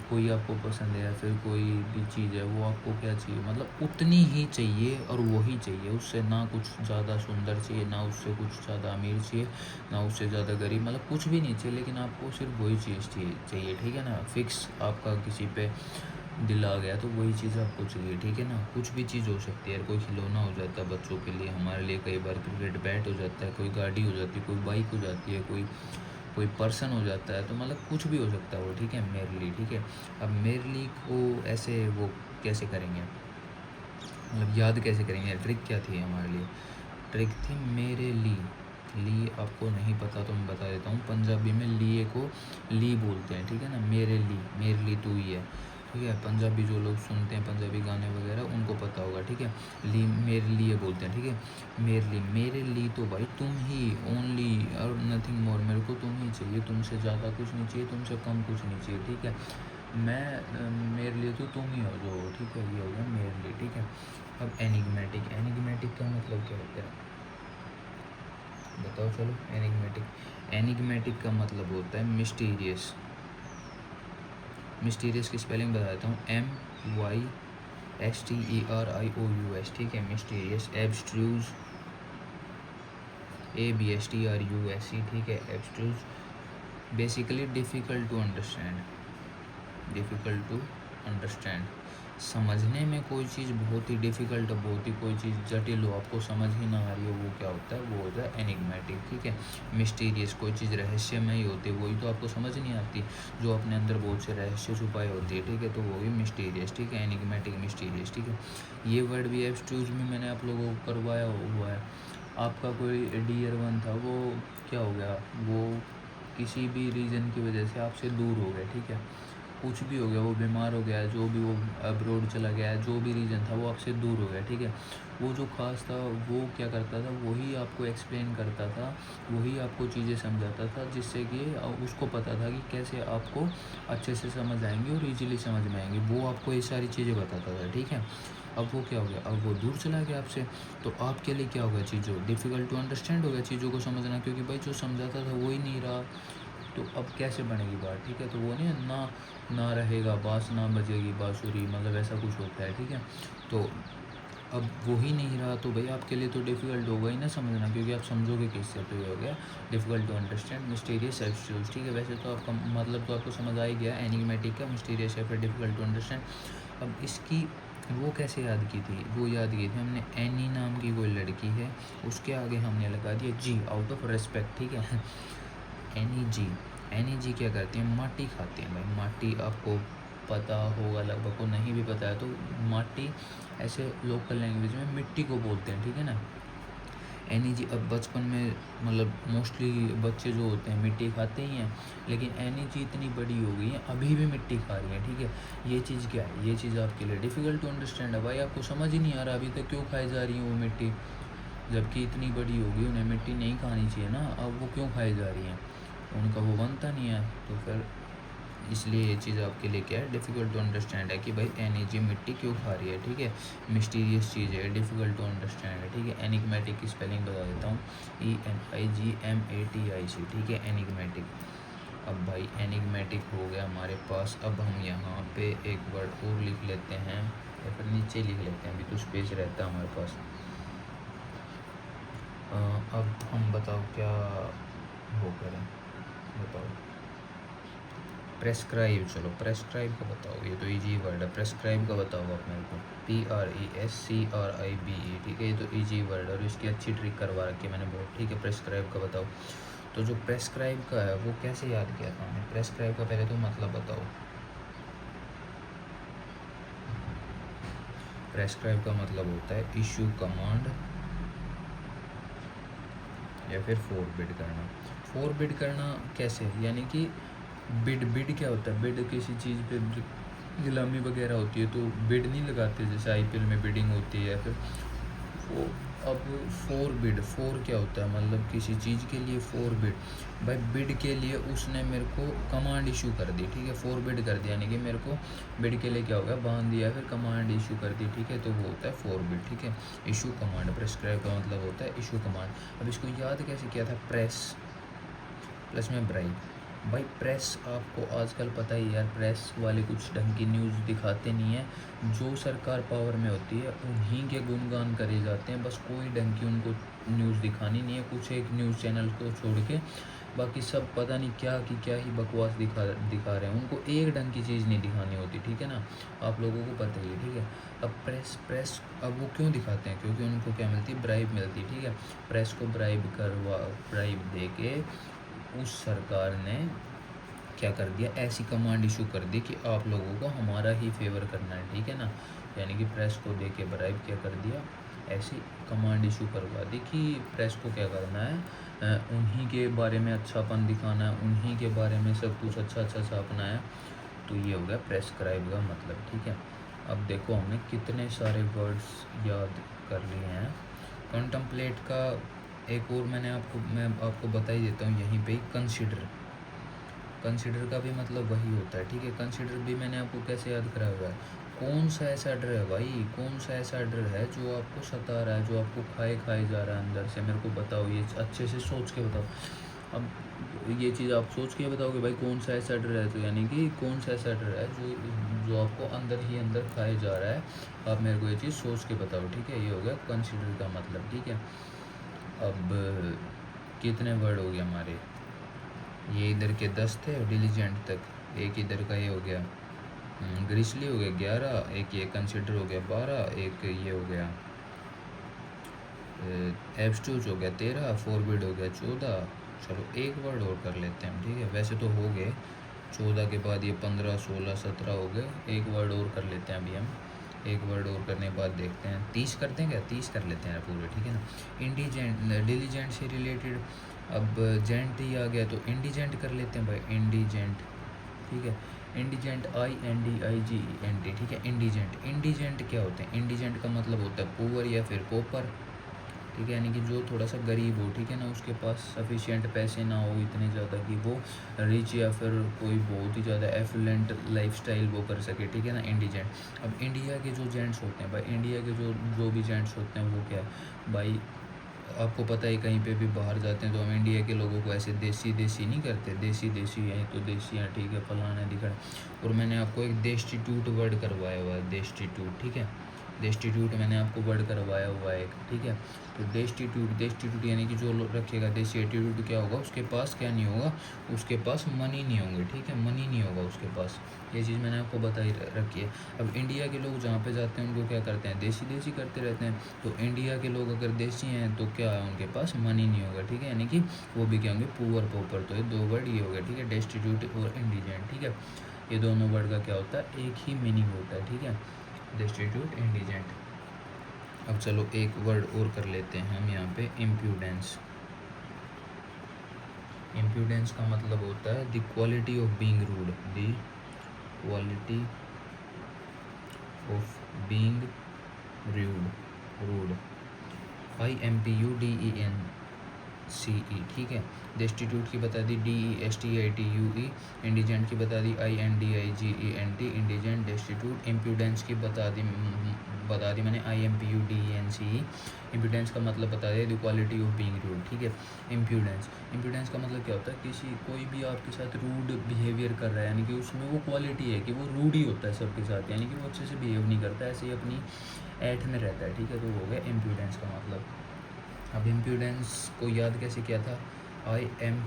कोई आपको पसंद है या फिर कोई भी चीज़ है, वो आपको क्या चाहिए, मतलब उतनी ही चाहिए और वही चाहिए, उससे ना कुछ ज़्यादा सुंदर चाहिए, ना उससे कुछ ज़्यादा अमीर चाहिए, ना उससे ज़्यादा गरीब, मतलब कुछ भी नहीं चाहिए, लेकिन आपको सिर्फ वही चीज़ चाहिए, ठीक है ना। फिक्स आपका किसी पे दिल आ गया तो वही चीज़ आपको चाहिए, ठीक है ना। कुछ भी चीज़ हो सकती है, कोई खिलौना हो जाता है बच्चों के लिए, हमारे लिए कई बार क्रिकेट बैट हो जाता है, कोई गाड़ी हो जाती है, कोई बाइक हो जाती है, कोई पर्सन हो जाता है, तो मतलब कुछ भी हो सकता है वो, ठीक है, मेरे लिए, ठीक है। अब मेरे लिए को ऐसे वो कैसे करेंगे, मतलब याद कैसे करेंगे, ट्रिक क्या थी हमारे लिए? ट्रिक थी मेरे ली आपको नहीं पता तो मैं बता देता हूँ, पंजाबी में लिए को ली बोलते हैं, ठीक है ना। मेरे ली तू ही है, ठीक है। पंजाबी जो लोग सुनते हैं पंजाबी गाने वगैरह उनको पता होगा, ठीक है। ली मेरे लिए बोलते हैं, ठीक है। मेरे ली तो भाई तुम ही, ओनली और नथिंग मोर, मेरे को तुम ही चाहिए, तुमसे ज़्यादा कुछ नहीं चाहिए, तुमसे कम कुछ नहीं चाहिए, ठीक है। मेरे लिए तो तुम ही हो जो, ठीक है, ये हो गया मेरे लिए, ठीक है। अब एनिग्मेटिक का मतलब क्या होता है बताओ, चलो। एनिग्मेटिक का मतलब होता है मिस्टीरियस की स्पेलिंग बता देता हूँ, MYSTERIOUS, ठीक है, मिस्टीरियस। एब्स्ट्रूज, ABSTRUSE, ठीक है, एब्स्ट्रूज। बेसिकली डिफ़िकल्ट टू अंडरस्टैंड, समझने में कोई चीज़ बहुत ही डिफ़िकल्ट हो, बहुत ही कोई चीज़ जटिल हो, आपको समझ ही ना आ रही हो, वो क्या होता है, वो होता है एनिग्मेटिक, ठीक है। मिस्टीरियस, कोई चीज़ रहस्यमय होती है, वही तो आपको समझ नहीं आती, जो अपने अंदर बहुत से रहस्य छुपाए होती है, ठीक है, तो वो भी मिस्टीरियस, ठीक है, एनिग्मेटिक, मिस्टीरियस, ठीक है। ये वर्ड भी एब्स्ट्रूज में मैंने आप लोगों को करवाया हुआ है। आपका कोई DR1 था, वो क्या हो गया, वो किसी भी रीज़न की वजह से आपसे दूर हो गए, ठीक है, कुछ भी हो गया, वो बीमार हो गया, जो भी वो अब्रॉड चला गया है, जो भी रीज़न था वो आपसे दूर हो गया, ठीक है। वो जो ख़ास था वो क्या करता था, वही आपको एक्सप्लेन करता था, वही आपको चीज़ें समझाता था, जिससे कि उसको पता था कि कैसे आपको अच्छे से समझ आएंगी और ईजीली समझ में आएंगी। वो आपको ये सारी चीज़ें बताता था, ठीक है। अब वो क्या हो गया, अब वो दूर चला गया आपसे, तो आपके लिए क्या हो गया, चीज़ों डिफ़िकल्ट टू अंडरस्टैंड हो गया चीज़ों को समझना, क्योंकि भाई जो समझाता था वो ही नहीं रहा। तो अब कैसे बनेगी बात, ठीक है। तो वो नहीं ना, ना रहेगा बाँस ना बजेगी बाँसुरी, मतलब ऐसा कुछ होता है, ठीक है। तो अब वो ही नहीं रहा, तो भाई आपके लिए तो डिफ़िकल्ट होगा ही ना समझना, क्योंकि आप समझोगे किससे, तो ये हो गया डिफ़िकल्ट टू अंडरस्टैंड मिस्टीरियस एब्स्ट्यूज, ठीक है। वैसे तो आपका मतलब तो आपको समझ आ ही गया एनिग्मेटिक का, मिस्टीरियस या फिर डिफ़िकल्ट टू अंडरस्टैंड। अब इसकी वो कैसे याद की थी, वो याद की थी हमने, एनी नाम की कोई लड़की है, उसके आगे हमने लगा दिया जी, आउट ऑफ रेस्पेक्ट, ठीक है। एनी जी, एनी जी क्या करती हैं, माटी खाती हैं भाई। माटी आपको पता होगा, लगभग को नहीं भी पता है तो माटी ऐसे लोकल लैंग्वेज में मिट्टी को बोलते हैं, ठीक है ना। एनी जी, अब बचपन में मतलब मोस्टली बच्चे जो होते हैं मिट्टी खाते ही हैं, लेकिन एनी जी इतनी बड़ी हो गई है अभी भी मिट्टी खा रही है, ठीक है। ये चीज़ क्या है, ये चीज़ आपके लिए डिफ़िकल्ट टू अंडरस्टैंड है भाई, आपको समझ ही नहीं आ रहा अभी तक क्यों खाई जा रही है वो मिट्टी, जबकि इतनी बड़ी होगी, उन्हें मिट्टी नहीं खानी चाहिए ना, अब वो क्यों खाई जा रही हैं, उनका वो बनता नहीं है। तो फिर इसलिए ये चीज़ आपके लिए क्या है, डिफ़िकल्ट टू अंडरस्टैंड है कि भाई एनर्जी मिट्टी क्यों खा रही है, ठीक है। मिस्टीरियस चीज़ है, डिफ़िकल्ट टू अंडरस्टैंड है, ठीक है। एनिग्मेटिक की स्पेलिंग बता देता हूँ, ENIGMATIC, ठीक है, एनिग्मेटिक। अब भाई एनिग्मेटिक हो गया हमारे पास, अब हम यहाँ पे एक वर्ड और लिख लेते हैं, या फिर नीचे लिख लेते हैं, अभी तो स्पेस रहता है हमारे पास। अब हम बताओ क्या वो करें, बताओ। प्रेस्क्राइब, चलो प्रेस्क्राइब का बताओ, ये तो इजी वर्ड है, प्रेस्क्राइब का बताओ आप मेरे को, PRESCRIBE, ठीक है, ये तो इजी वर्ड है और इसकी अच्छी ट्रिक करवा रखी है मैंने बहुत, ठीक है। प्रेस्क्राइब का बताओ, तो जो प्रेस्क्राइब का है वो कैसे याद किया था हमने, प्रेस्क्राइब का पहले तो मतलब बताओ। प्रेस्क्राइब का मतलब होता है इशू कमांड या फिर फोरबिड करना। फोरबिड करना कैसे, यानी कि बिड क्या होता है, बिड किसी चीज़ पे नीलामी वगैरह होती है तो बिड नहीं लगाते, जैसे IPL में बिडिंग होती है, फिर वो अब फोर क्या होता है, मतलब किसी चीज़ के लिए फोरबिड, भाई बिड के लिए उसने मेरे को कमांड इशू कर दी, ठीक है, फोरबिड कर दिया, यानी कि मेरे को बिड के लिए क्या हो गया, बांध दिया, फिर कमांड इशू कर दी, ठीक है, तो वो होता है फोरबिड, ठीक है। इशू कमांड, प्रेस्क्राइब का मतलब होता है इशू कमांड। अब इसको याद कैसे किया था, प्रेस प्लस में ब्राइब, भाई प्रेस आपको आजकल पता ही यार, प्रेस वाले कुछ ढंग की न्यूज़ दिखाते नहीं है, जो सरकार पावर में होती है उन्हीं के गुणगान करे जाते हैं, बस कोई ढंग की उनको न्यूज़ दिखानी नहीं है, कुछ एक न्यूज़ चैनल को छोड़ के बाकी सब पता नहीं क्या ही बकवास दिखा रहे हैं, उनको एक ढंग की चीज़ नहीं दिखानी होती, ठीक है ना, आप लोगों को पता ही है, ठीक है। अब प्रेस अब वो क्यों दिखाते हैं, क्योंकि उनको क्या मिलती है, ब्राइब मिलती है, ठीक है। प्रेस को ब्राइब दे के उस सरकार ने क्या कर दिया, ऐसी कमांड इशू कर दी कि आप लोगों को हमारा ही फेवर करना है, ठीक है ना, यानी कि प्रेस को दे के ब्राइब क्या कर दिया, ऐसी कमांड इशू करवा दी कि प्रेस को क्या करना है, उन्हीं के बारे में अच्छापन दिखाना है, उन्हीं के बारे में सब कुछ अच्छा छापना है, तो ये हो गया प्रेस्क्राइब का मतलब, ठीक है। अब देखो हमने कितने सारे वर्ड्स याद कर लिए हैं। कंटम्पलेट का एक और मैं आपको बता ही देता हूँ यहीं पे, कंसिडर का भी मतलब वही होता है, ठीक है। कंसिडर भी मैंने आपको कैसे याद कराया हुआ है, कौन सा ऐसा डर है भाई, कौन सा ऐसा डर है जो आपको सता रहा है, जो आपको खाए जा रहा है अंदर से, मेरे को बताओ, ये अच्छे से सोच के बताओ। अब ये चीज़ आप सोच के बताओगे भाई कौन सा ऐसा डर है, तो यानी कि कौन सा ऐसा डर है जो आपको अंदर ही अंदर खाए जा रहा है, आप मेरे को ये चीज़ सोच के बताओ, ठीक है। ये हो गया कंसिडर का मतलब, ठीक है। अब कितने वर्ड हो गए हमारे, ये इधर के 10 थे और डिलीजेंट तक, एक इधर का ये हो गया, ग्रिसली हो गया 11, एक ये कंसिडर हो गया 12, एक ये हो गया एब्स्ट्यूज हो गया 13, फोरबिड हो गया 14। चलो एक वर्ड और कर लेते हैं, ठीक है। वैसे तो हो गए 14 के बाद ये 15, 16, 17 हो गए, एक वर्ड और कर लेते हैं अभी हम, एक वर्ड और करने के बाद देखते हैं 30 करते हैं क्या, 30 कर लेते हैं पूरे, ठीक है ना। इंडिजेंट, डिलीजेंट से रिलेटेड, अब जेंट ही आ गया तो इंडिजेंट कर लेते हैं भाई, इंडिजेंट, ठीक है। इंडिजेंट INDIGENT, ठीक है। इंडिजेंट क्या होते हैं? इंडिजेंट का मतलब होता है पुअर या फिर पोपर, ठीक है, यानी कि जो थोड़ा सा गरीब हो, ठीक है ना, उसके पास सफिशिएंट पैसे ना हो इतने ज़्यादा कि वो रिच या फिर कोई बहुत ही ज़्यादा एफुलेंट लाइफस्टाइल वो कर सके, ठीक है ना, इंडिजेंट। अब इंडिया के जो जेंट्स होते हैं भाई, इंडिया के जो भी जेंट्स होते हैं वो क्या है भाई, आपको पता है कहीं पे भी बाहर जाते हैं तो हम इंडिया के लोगों को ऐसे देसी नहीं करते, देसी हैं तो देसी हैं, ठीक है, फलाना दिखा। और मैंने आपको एक देस्टिट्यूट वर्ड करवाया हुआ है, देस्टिट्यूट, ठीक है, देस्टिट्यूट मैंने आपको वर्ड करवाया हुआ है एक, ठीक है। तो देस्टिट्यूट यानी कि जो रखेगा देसी एटीट्यूड, क्या होगा उसके पास, क्या नहीं होगा उसके पास, मनी नहीं होंगे, ठीक है, मनी नहीं होगा उसके पास। ये चीज़ मैंने आपको बताई रखी है। अब इंडिया के लोग जहाँ पे जाते हैं उनको क्या करते हैं, देसी करते रहते हैं। तो इंडिया के लोग अगर देसी हैं तो क्या है, उनके पास मनी नहीं होगा, ठीक है, यानी कि वो भी क्या होंगे, पुअर पोपर। तो ये दो वर्ड ये हो गए, ठीक है, डेस्टिट्यूट और इंडिजेंट, ठीक है। ये दोनों वर्ड का क्या होता है, एक ही मीनिंग होता है, ठीक है, डेस्टिट्यूट, इंडिजेंट। अब चलो एक वर्ड और कर लेते हैं हम यहाँ पे, इम्प्यूडेंस। इम्प्यूडेंस का मतलब होता है the quality of being rude, the quality of being rude, IMPUDENCE, ठीक है। डेस्टिट्यूट की बता दी DESTITUE, इंडिजेंट की बता दी INDIGENT, इंडिजेंट डेस्टिट्यूट। इम्प्यूडेंस की बता दी मैंने IMPUDENCE, इम्प्यूडेंस का मतलब बता दिया the quality of being rude, ठीक है। इम्प्यूडेंस का मतलब क्या होता है, कोई भी आपके साथ रूड बिहेवियर कर रहा है, यानी कि उसमें वो क्वालिटी है कि वो रूड ही होता है सबके साथ, यानी कि वो अच्छे से बिहेव नहीं करता, ऐसे ही अपनी ऐठ में रहता है, ठीक है। तो हो गया इम्प्यूडेंस का मतलब। अब इम्प्यूडेंस को याद कैसे किया था, IM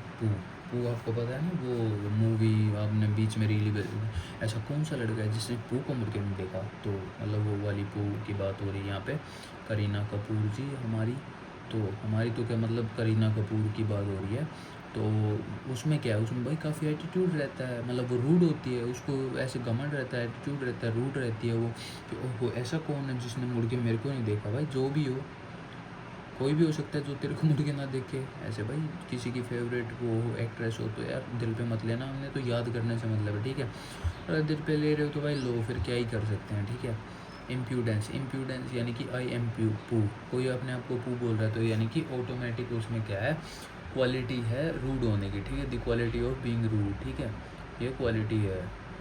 पू आपको पता है ना, वो मूवी आपने बीच में रील, ऐसा कौन सा लड़का है जिसने पू को मुड़ के नहीं देखा, तो मतलब वो वाली पू की बात हो रही है यहाँ पे, करीना कपूर जी हमारी तो क्या मतलब करीना कपूर की बात हो रही है। तो उसमें क्या है, उसमें भाई काफ़ी एटीट्यूड रहता है, मतलब वो रूड होती है, उसको ऐसे घमंड रहता है, एटीट्यूड रहता है, रूड रहती है वो, कि ओहो ऐसा कौन है जिसने मुड़ के मेरे को नहीं देखा। भाई जो भी हो, कोई भी हो सकता है जो तेरे को मुड़ के ना देखे, ऐसे भाई किसी की फेवरेट वो एक्ट्रेस हो तो यार दिल पे मत लेना, हमने तो याद करने से मतलब है, ठीक है। अगर दिल पे ले रहे हो तो भाई लो, फिर क्या ही कर सकते हैं, ठीक है। इम्प्यूडेंस यानी कि पू, कोई अपने आप को पू बोल रहा है तो यानी कि ऑटोमेटिक उसमें क्या है, क्वालिटी है रूड होने की, ठीक है, the quality of being rude, ठीक है, ये क्वालिटी है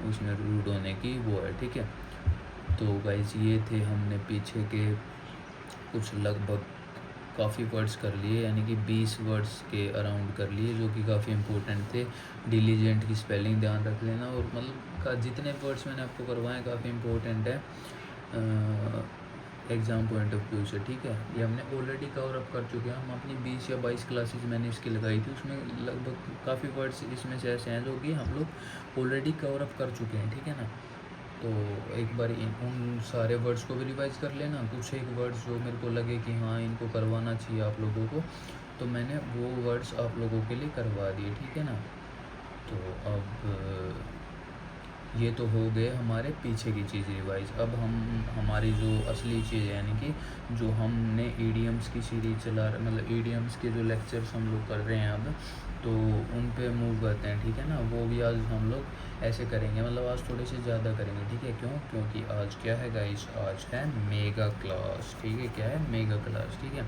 उसमें रूड होने की, वो है, ठीक है। तो गाइस ये थे हमने पीछे के कुछ लगभग काफ़ी वर्ड्स कर लिए, यानी कि 20 वर्ड्स के अराउंड कर लिए, जो कि काफ़ी इंपॉर्टेंट थे। डिलीजेंट की स्पेलिंग ध्यान रख लेना, और मतलब जितने वर्ड्स मैंने आपको करवाए काफ़ी इंपॉर्टेंट है एग्ज़ाम पॉइंट ऑफ व्यू से, ठीक है। ये हमने ऑलरेडी कवर अप कर चुके हैं, हम अपनी 20 या 22 क्लासेज मैंने इसकी लगाई थी, उसमें लगभग काफ़ी वर्ड्स इसमें से ऐसे हैं जो कि हम लोग ऑलरेडी कवर अप कर चुके हैं, ठीक है ना। तो एक बार उन सारे वर्ड्स को भी रिवाइज कर लेना, कुछ एक वर्ड्स जो मेरे को लगे कि हाँ इनको करवाना चाहिए आप लोगों को, तो मैंने वो वर्ड्स आप लोगों के लिए करवा दिए, ठीक है ना। तो अब ये तो हो गए हमारे पीछे की चीज़ रिवाइज। अब हम हमारी जो असली चीज़ है, यानी कि जो हमने ईडियम्स की सीरीज चला, मतलब ईडियम्स के जो लेक्चर्स हम लोग कर रहे हैं अब, तो उन पे मूव करते हैं, ठीक है ना। वो भी आज हम लोग ऐसे करेंगे, मतलब आज थोड़े से ज़्यादा करेंगे, ठीक है। क्योंकि आज क्या है गाइस, आज है मेगा क्लास, ठीक है, क्या है मेगा क्लास, ठीक है।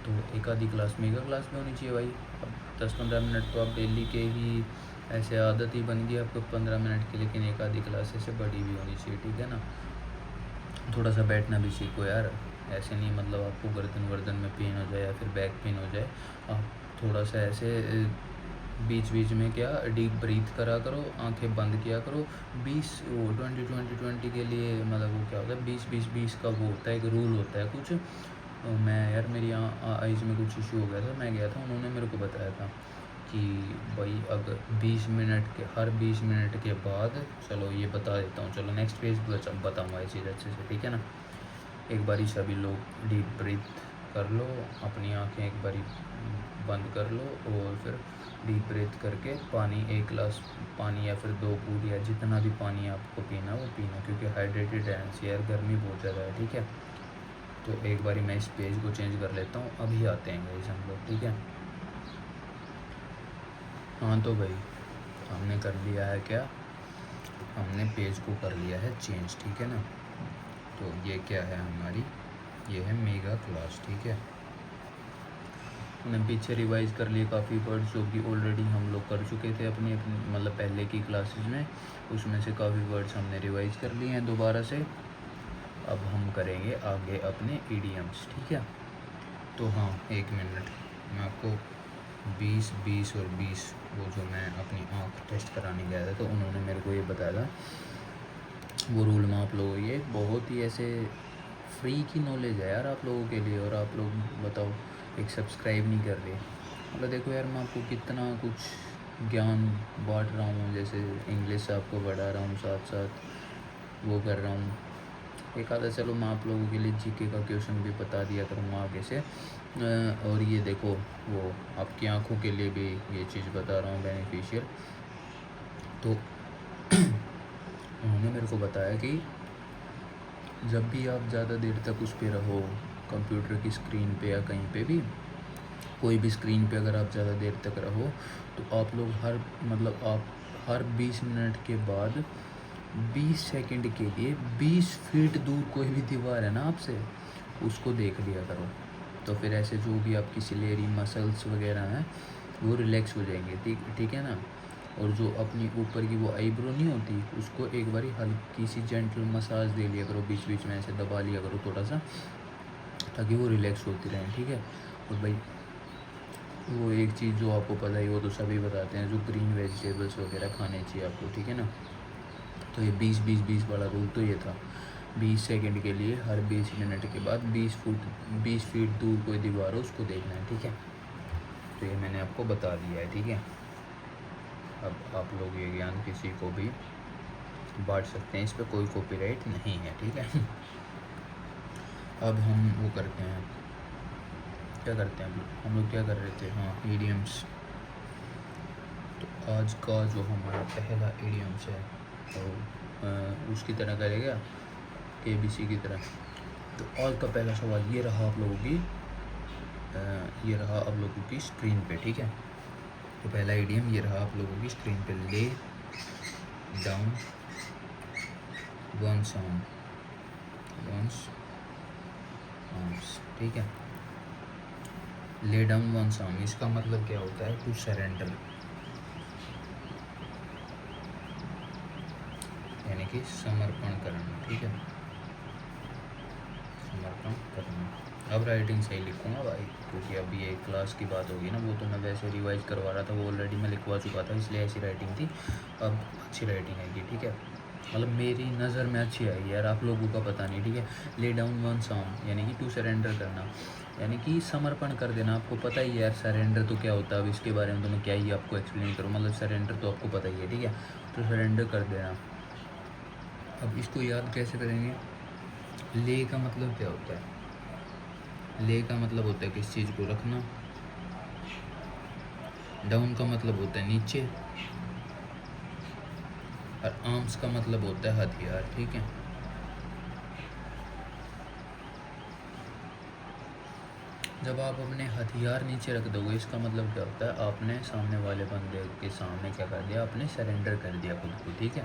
तो एक आधी क्लास मेगा क्लास में होनी चाहिए भाई। अब 10-15 मिनट तो आप डेली के ही ऐसे आदत ही बन गई आपको 15 मिनट की, लेकिन एक आधी क्लास ऐसे बड़ी भी होनी चाहिए, ठीक है ना। थोड़ा सा बैठना भी सीखो यार, ऐसे नहीं मतलब आपको गर्दन में पेन हो जाए या फिर बैक पेन हो जाए, आप थोड़ा सा ऐसे बीच बीच में क्या डीप ब्रीथ करा करो, आंखें बंद किया करो। 20 के लिए मतलब वो क्या होता है, 20-20-20 का वो होता है, एक रूल होता है कुछ। मैं यार मेरी आईज़ में कुछ इशू हो गया था, मैं गया था, उन्होंने मेरे को बताया था कि भाई अगर 20 मिनट के बाद, चलो ये बता देता हूँ, चलो नेक्स्ट पेज बताऊँगा ये चीज़ अच्छे से, ठीक है ना। एक बारी सभी लोग डीप ब्रीथ कर लो, अपनी आंखें एक बारी बंद कर लो, और फिर डीप ब्रीथ करके पानी, 1 गिलास पानी या फिर 2 घूंट या जितना भी पानी आपको पीना वो पीना, क्योंकि हाइड्रेटेड रहना चाहिए यार, गर्मी बहुत ज़्यादा है, ठीक है। तो एक बारी मैं इस पेज को चेंज कर लेता हूँ, अभी आते हैं गाइस हम लोग, ठीक है। हाँ तो भाई हमने कर लिया है क्या, हमने पेज को कर लिया है चेंज, ठीक है ना। तो ये क्या है हमारी, ये है मेगा क्लास, ठीक है। हमने पीछे रिवाइज़ कर लिए काफ़ी वर्ड्स जो कि ऑलरेडी हम लोग कर चुके थे अपनी मतलब पहले की क्लासेस में, उसमें से काफ़ी वर्ड्स हमने रिवाइज़ कर लिए हैं दोबारा से। अब हम करेंगे आगे अपने ईडियम्स, ठीक है। तो हाँ, 1 मिनट, मैं आपको 20 20 और 20 वो जो मैं अपनी आँख टेस्ट कराने गया था तो उन्होंने मेरे को ये बताया था, वो रूल में आप लोगों, ये बहुत ही ऐसे फ्री की नॉलेज है यार आप लोगों के लिए, और आप लोग बताओ एक सब्सक्राइब नहीं कर रहे। मतलब देखो यार, मैं आपको कितना कुछ ज्ञान बांट रहा हूँ, जैसे इंग्लिश आपको बढ़ा रहा हूँ, साथ साथ वो कर रहा हूँ। एक आधा चलो मैं आप लोगों के लिए जीके का क्वेश्चन भी बता दिया करूँगा आगे से। और ये देखो, वो आपकी आँखों के लिए भी ये चीज़ बता रहा हूँ बेनिफिशियल। तो उन्होंने मेरे को बताया कि जब भी आप ज़्यादा देर तक उस पर रहो, कंप्यूटर की स्क्रीन पे या कहीं पे भी, कोई भी स्क्रीन पे अगर आप ज़्यादा देर तक रहो तो आप लोग आप हर 20 मिनट के बाद 20 सेकंड के लिए 20 फीट दूर कोई भी दीवार है ना आपसे, उसको देख लिया करो। तो फिर ऐसे जो भी आपकी सिलेरी मसल्स वगैरह हैं वो रिलैक्स हो जाएंगे, ठीक है ना। और जो अपनी ऊपर की वो आईब्रो नहीं होती, उसको एक बारी हल्की सी जेंटल मसाज दे लिया करो, बीच बीच में ऐसे दबा लिया करो थोड़ा सा, ताकि वो रिलैक्स होती रहें, ठीक है। और भाई वो एक चीज़ जो आपको पता ही, वो तो सभी बताते हैं, जो ग्रीन वेजिटेबल्स वगैरह खाने चाहिए आपको, ठीक है ना। तो ये 20-20-20 वाला रूल तो ये था, 20 सेकंड के लिए हर 20 मिनट के बाद 20 फीट दूर कोई दीवार हो उसको देखना है, ठीक है। तो ये मैंने आपको बता दिया है, ठीक है। अब आप लोग ये ज्ञान किसी को भी बांट सकते हैं, इस पर कोई कॉपीराइट नहीं है, ठीक है। अब हम वो करते हैं, क्या करते हैं हम लोग क्या कर रहे थे, हाँ ईडियम्स। तो आज का जो हमारा पहला ईडियम्स है तो उसकी तरह करेगा ABC की तरह। तो आज का पहला सवाल ये रहा आप लोगों की, ये रहा आप लोगों की स्क्रीन पे, ठीक है। तो पहला ईडियम ये रहा आप लोगों की स्क्रीन पे, ले डाउन वंस आर्म्स, ठीक है। ले डाउन वंस आर्म, इसका मतलब क्या होता है, टू सरेंडर, यानी कि समर्पण करना, ठीक है, समर्पण करना। अब राइटिंग सही लिखूँगा भाई, क्योंकि अभी ये क्लास की बात होगी ना, वो तो मैं वैसे रिवाइज करवा रहा था, वो ऑलरेडी मैं लिखवा चुका था, इसलिए ऐसी राइटिंग थी। अब अच्छी राइटिंग आएगी, ठीक है, मतलब मेरी नज़र में अच्छी आएगी यार, आप लोगों का पता नहीं, ठीक है। ले डाउन वंस आर्म यानी कि टू सरेंडर करना, यानी कि समर्पण कर देना। आपको पता ही है यार सरेंडर तो क्या होता है, अब इसके बारे में तो मैं क्या ही आपको एक्सप्लेन करूँ, मतलब सरेंडर तो आपको पता ही है, ठीक है। तो सरेंडर कर देना। अब इसको याद कैसे करेंगे, ले का मतलब क्या होता है, ले का मतलब होता है किस चीज़ को रखना, डाउन का मतलब होता है नीचे, और आर्म्स का मतलब होता है हथियार, ठीक है। जब आप अपने हथियार नीचे रख दोगे, इसका मतलब क्या होता है, आपने सामने वाले बंदे के सामने क्या कर दिया, आपने सरेंडर कर दिया खुद को, ठीक है।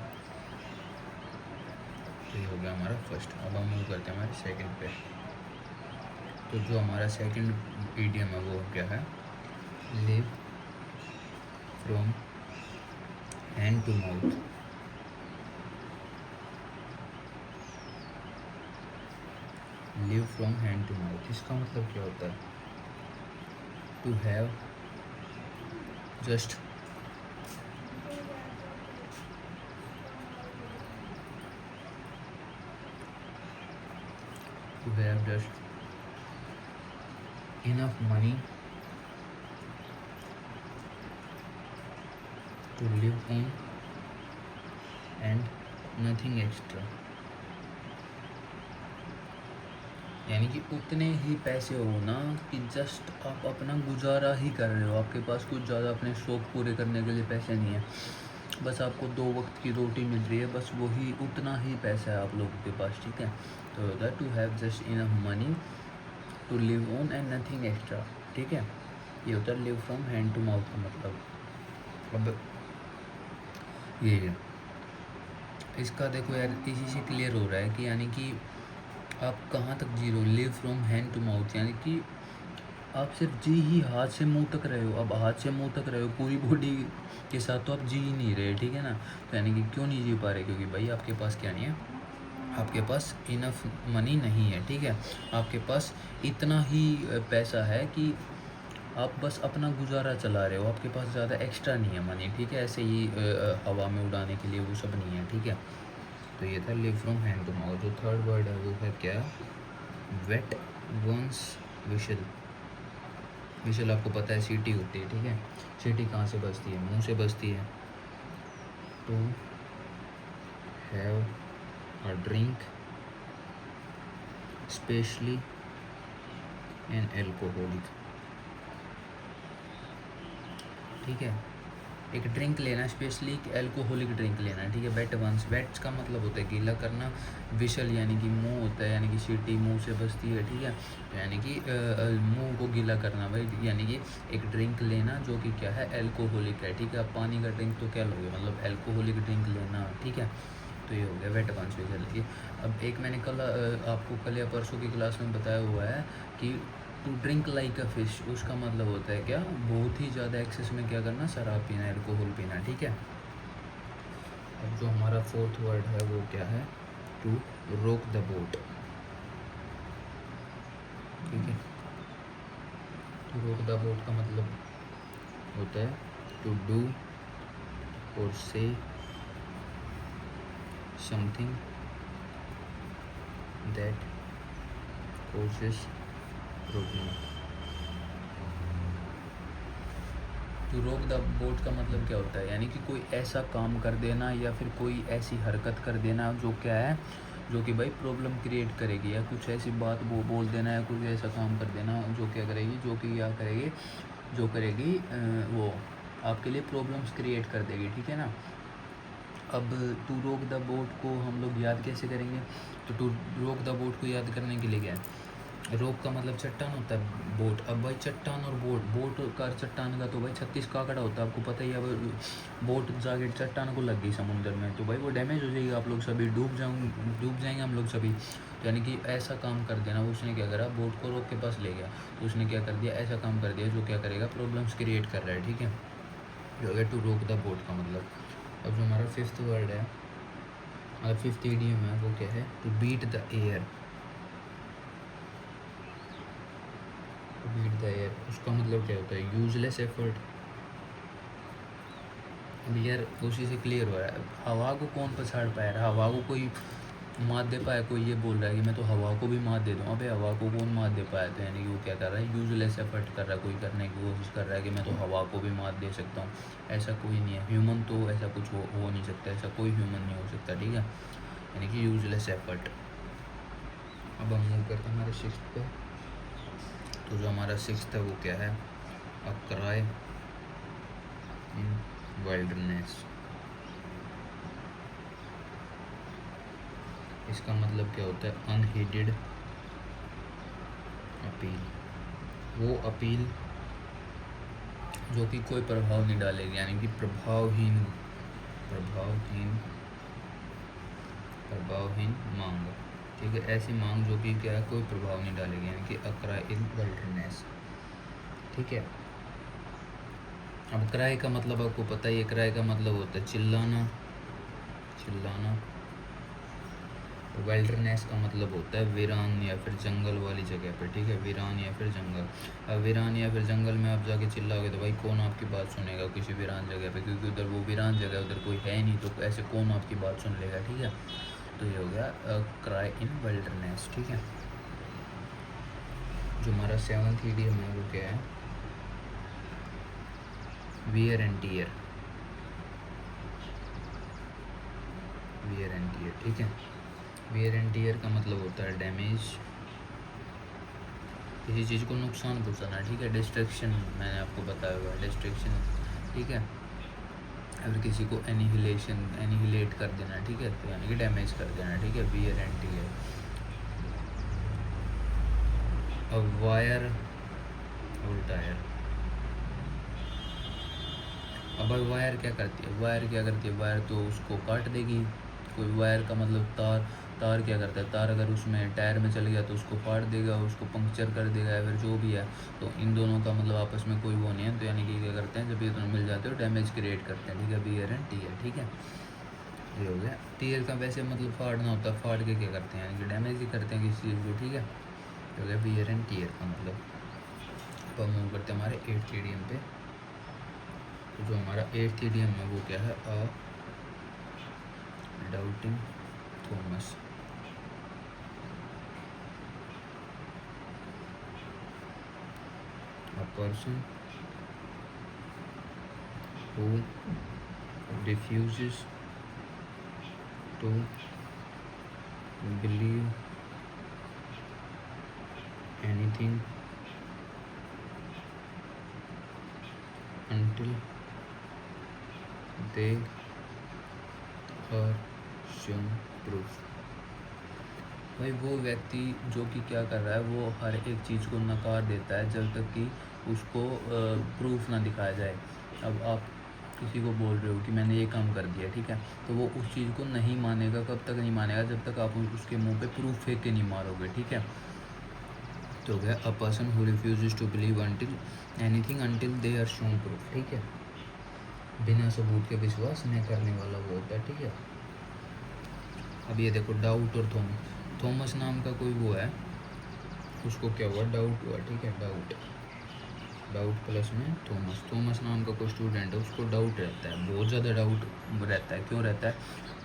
तो ये हो गया हमारा फर्स्ट। अब हम मूव करते हैं हमारे सेकंड पे। तो जो हमारा सेकंड ईडियम है वो क्या है, live from hand to mouth. Live from hand to mouth, इसका मतलब क्या होता है, to have just enough money to live on and nothing extra, यानी कि उतने ही पैसे हो ना कि जस्ट आप अपना गुजारा ही कर रहे हो, आपके पास कुछ ज़्यादा अपने शौक़ पूरे करने के लिए पैसे नहीं है, बस आपको 2 वक्त की रोटी मिल रही है, बस वही उतना ही पैसा है आप लोगों के पास, ठीक है। तो होता है to have just enough money to live on and nothing extra, ठीक है। ये होता है live from hand to mouth का मतलब। अब ये इसका देखो यार, इसी से क्लियर हो रहा है कि यानी कि आप कहाँ तक जी रहे हो, live from hand to mouth, यानी कि आप सिर्फ जी ही हाथ से मुंह तक रहे हो। अब हाथ से मुंह तक रहे हो, पूरी बॉडी के साथ तो आप जी ही नहीं रहे, ठीक है ना। तो यानी कि क्यों नहीं जी पा रहे, क्योंकि भाई आपके पास क्या नहीं है, आपके पास इनफ मनी नहीं है, ठीक है। आपके पास इतना ही पैसा है कि आप बस अपना गुजारा चला रहे हो, आपके पास ज़्यादा एक्स्ट्रा नहीं है मनी, ठीक है। ऐसे ही हवा में उड़ाने के लिए वो सब नहीं है, ठीक है। तो ये था live from hand to mouth. जो थर्ड वर्ड है वो है क्या, वेट वंस विशल। विशल आपको पता है सीटी होती है, ठीक है। सीटी कहाँ से बजती है, मुंह से बजती है। To have a drink especially an alcoholic, ठीक है। एक ड्रिंक लेना, स्पेशली एल्कोहलिक ड्रिंक लेना, ठीक है। वेट वंस, वेट का मतलब होता है गीला करना, विशल यानी कि मुंह होता है, यानी कि सीटी मुंह से बजती है, ठीक है। तो यानी कि मुंह को गीला करना भाई, यानी कि एक ड्रिंक लेना जो कि क्या है, एल्कोहलिक है, ठीक है। आप पानी का ड्रिंक तो क्या लोगे, मतलब एल्कोहलिक ड्रिंक लेना, ठीक है। तो ये हो गया वेट वंस विशल। अब एक मैंने कल आपको कल या परसों की क्लास में बताया हुआ है कि to drink like a fish, उसका मतलब होता है क्या, बहुत ही ज़्यादा एक्सेस में क्या करना, शराब पीना, एल्कोहल पीना, ठीक है। अब जो हमारा फोर्थ वर्ड है वो क्या है, टू रोक द बोट, ठीक है। टू रोक द बोट का मतलब होता है टू डू और से समथिंग दैट causes रोकना। तो रोक द बोट का मतलब क्या होता है, यानी कि कोई ऐसा काम कर देना या फिर कोई ऐसी हरकत कर देना जो क्या है, जो कि भाई प्रॉब्लम क्रिएट करेगी, या कुछ ऐसी बात वो बोल देना, या कुछ ऐसा काम कर देना जो क्या करेगी, जो कि क्या करेगी, जो करेगी वो आपके लिए प्रॉब्लम्स क्रिएट कर देगी, ठीक है ना। अब टू रोक द बोट को हम लोग याद कैसे करेंगे, तो टू रोक द बोट को याद करने के लिए क्या है, रोक का मतलब चट्टान होता है, बोट। अब भाई चट्टान और बोट, बोट का चट्टान का तो भाई 36 का आंकड़ा होता है, आपको पता ही है। अब बोट जाके चट्टान को लग गई समुद्र में तो भाई वो डैमेज हो जाएगी, आप लोग सभी डूब जाएंगे हम लोग सभी। तो यानी कि ऐसा काम कर देना, उसने क्या करा, बोट को रोक के पास ले गया, तो उसने क्या कर दिया, ऐसा काम कर दिया जो क्या करेगा, प्रॉब्लम्स क्रिएट कर रहा है, ठीक है। जो है टू रोक द बोट का मतलब। अब जो हमारा फिफ्थ वर्ड है, हमारा फिफ्थ इडियम है वो क्या है, to beat the air. Beat the air, उसका मतलब क्या होता है, यूजलेस एफर्ट। अब यार उसी से क्लियर हो रहा है, हवा को कौन पछाड़ पाया रहा, हवा को कोई मात दे पाया, कोई ये बोल रहा है कि मैं तो हवा को भी मात दे दूँ, अबे हवा को कौन मात दे पाया, तो यानी कि वो क्या कर रहा है, यूजलेस एफर्ट कर रहा है, कोई करने की कोशिश कर रहा है कि मैं तो हवा को भी मात दे सकता हूँ। ऐसा कोई नहीं है, ह्यूमन तो ऐसा कुछ हो नहीं सकता, ऐसा कोई ह्यूमन नहीं हो सकता, ठीक है। यानी कि यूजलेस एफर्ट। अब हम मूव करते हैं हमारे सिक्स्थ पे। तो जो हमारा सिक्स्थ है वो क्या है, अ क्राई इन वाइल्डनेस। इसका मतलब क्या होता है, अनहीडेड अपील। वो अपील जो कि कोई प्रभाव नहीं डालेगी, यानी कि प्रभावहीन मांग, ठीक है। ऐसी मांग जो कि क्या है, कोई प्रभाव नहीं डालेगी, यानी कि अ क्राई इन वाइल्डनेस, ठीक है। अब क्राई का मतलब आपको पता ही है, क्राई का मतलब होता है चिल्लाना। वाइल्डनेस का मतलब होता है वीरान या फिर जंगल वाली जगह पे, ठीक है। वीरान या फिर जंगल। अब वीरान या फिर जंगल में आप जाके चिल्लाओगे तो भाई कौन आपकी बात सुनेगा किसी वीरान जगह पे, क्योंकि उधर वो वीरान जगह, उधर कोई है नहीं, तो ऐसे कौन आपकी बात सुन लेगा, ठीक है। तो ये हो गया क्राई इन वाइल्डनेस, ठीक है। जो हमारा सेवंथ इडियम है वो क्या है, वियर एंड टियर। ठीक है। वियर एंड टियर का मतलब होता है डैमेज, किसी चीज़ को नुकसान पहुंचाना, ठीक है। डिस्ट्रक्शन मैंने आपको बताया हुआ है, डिस्ट्रक्शन, ठीक है। अगर किसी को एनिहिलेट कर देना, ठीक है, तो यानी कि डैमेज कर देना, ठीक है। Wear and tear. अब वायर और टायर। अब भाई वायर क्या करती है, वायर तो उसको काट देगी। कोई वायर का मतलब तार क्या करता है, तार अगर उसमें टायर में चल गया तो उसको फाड़ देगा, उसको पंक्चर कर देगा या फिर जो भी है। तो इन दोनों का मतलब आपस में कोई वो नहीं है। तो यानी कि क्या करते हैं, जब ये दोनों मिल जाते हो डैमेज क्रिएट करते हैं, ठीक है, वियर एंड टीयर, ठीक है। ये हो गया। टीयर का वैसे मतलब फाड़ना होता है, फाड़ के क्या करते हैं, यानी कि डैमेज ही करते हैं किसी चीज़ को, ठीक है। ये हो गया वियर एंड टीयर का मतलब। अब हम मूव करते हैं हमारे 8th इडियम पे। तो जो हमारा 8th इडियम है वो क्या है, a doubting Thomas. A person who refuses to believe anything until they are shown proof। भाई वो व्यक्ति जो कि क्या कर रहा है, वो हर एक चीज़ को नकार देता है जब तक कि उसको प्रूफ ना दिखाया जाए। अब आप किसी को बोल रहे हो कि मैंने ये काम कर दिया, ठीक है, तो वो उस चीज़ को नहीं मानेगा। कब तक नहीं मानेगा, जब तक आप उसके मुंह पे प्रूफ फेंक के नहीं मारोगे, ठीक है। तो हो गया a person who refuses to believe until anything until they are shown proof, ठीक है। बिना सबूत के विश्वास न करने वाला वो होता है, ठीक है। अब ये देखो डाउट और थॉमस नाम का कोई वो है, उसको क्या हुआ, डाउट हुआ, ठीक है। डाउट प्लस में थॉमस नाम का कोई स्टूडेंट है, उसको डाउट रहता है, बहुत ज़्यादा डाउट रहता है। क्यों रहता है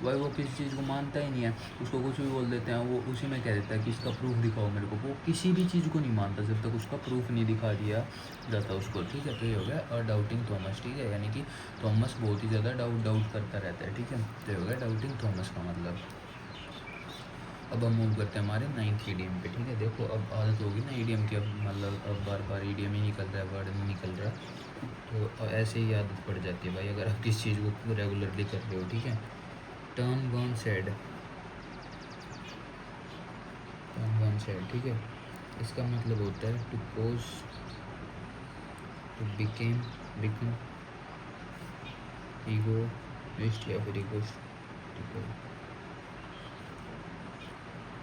भाई, वो किसी चीज़ को मानता ही नहीं है। उसको कुछ भी बोल देते हैं, वो उसी में कह देता है कि इसका प्रूफ दिखाओ मेरे को। वो किसी भी चीज़ को नहीं मानता जब तक उसका प्रूफ नहीं दिखा दिया जाता उसको, ठीक है। तो ये हो गया अ डाउटिंग थॉमस, ठीक है, यानी कि थॉमस बहुत ही ज़्यादा डाउट करता रहता है, ठीक है। तो ये हो गया डाउटिंग थॉमस का मतलब। अब हम मूव करते हैं हमारे 9th इडियम पे, ठीक है। देखो अब आदत होगी ना इडियम की, अब मतलब अब बार बार इडियम ही निकल रहा है, वर्ड नहीं निकल रहा, तो ऐसे ही आदत पड़ जाती है भाई अगर आप किस चीज़ को रेगुलरली कर रहे हो, ठीक है। टर्न वन साइड, ठीक है, इसका मतलब होता है to pose, to become egoist या फिर ईगोइस्टिकल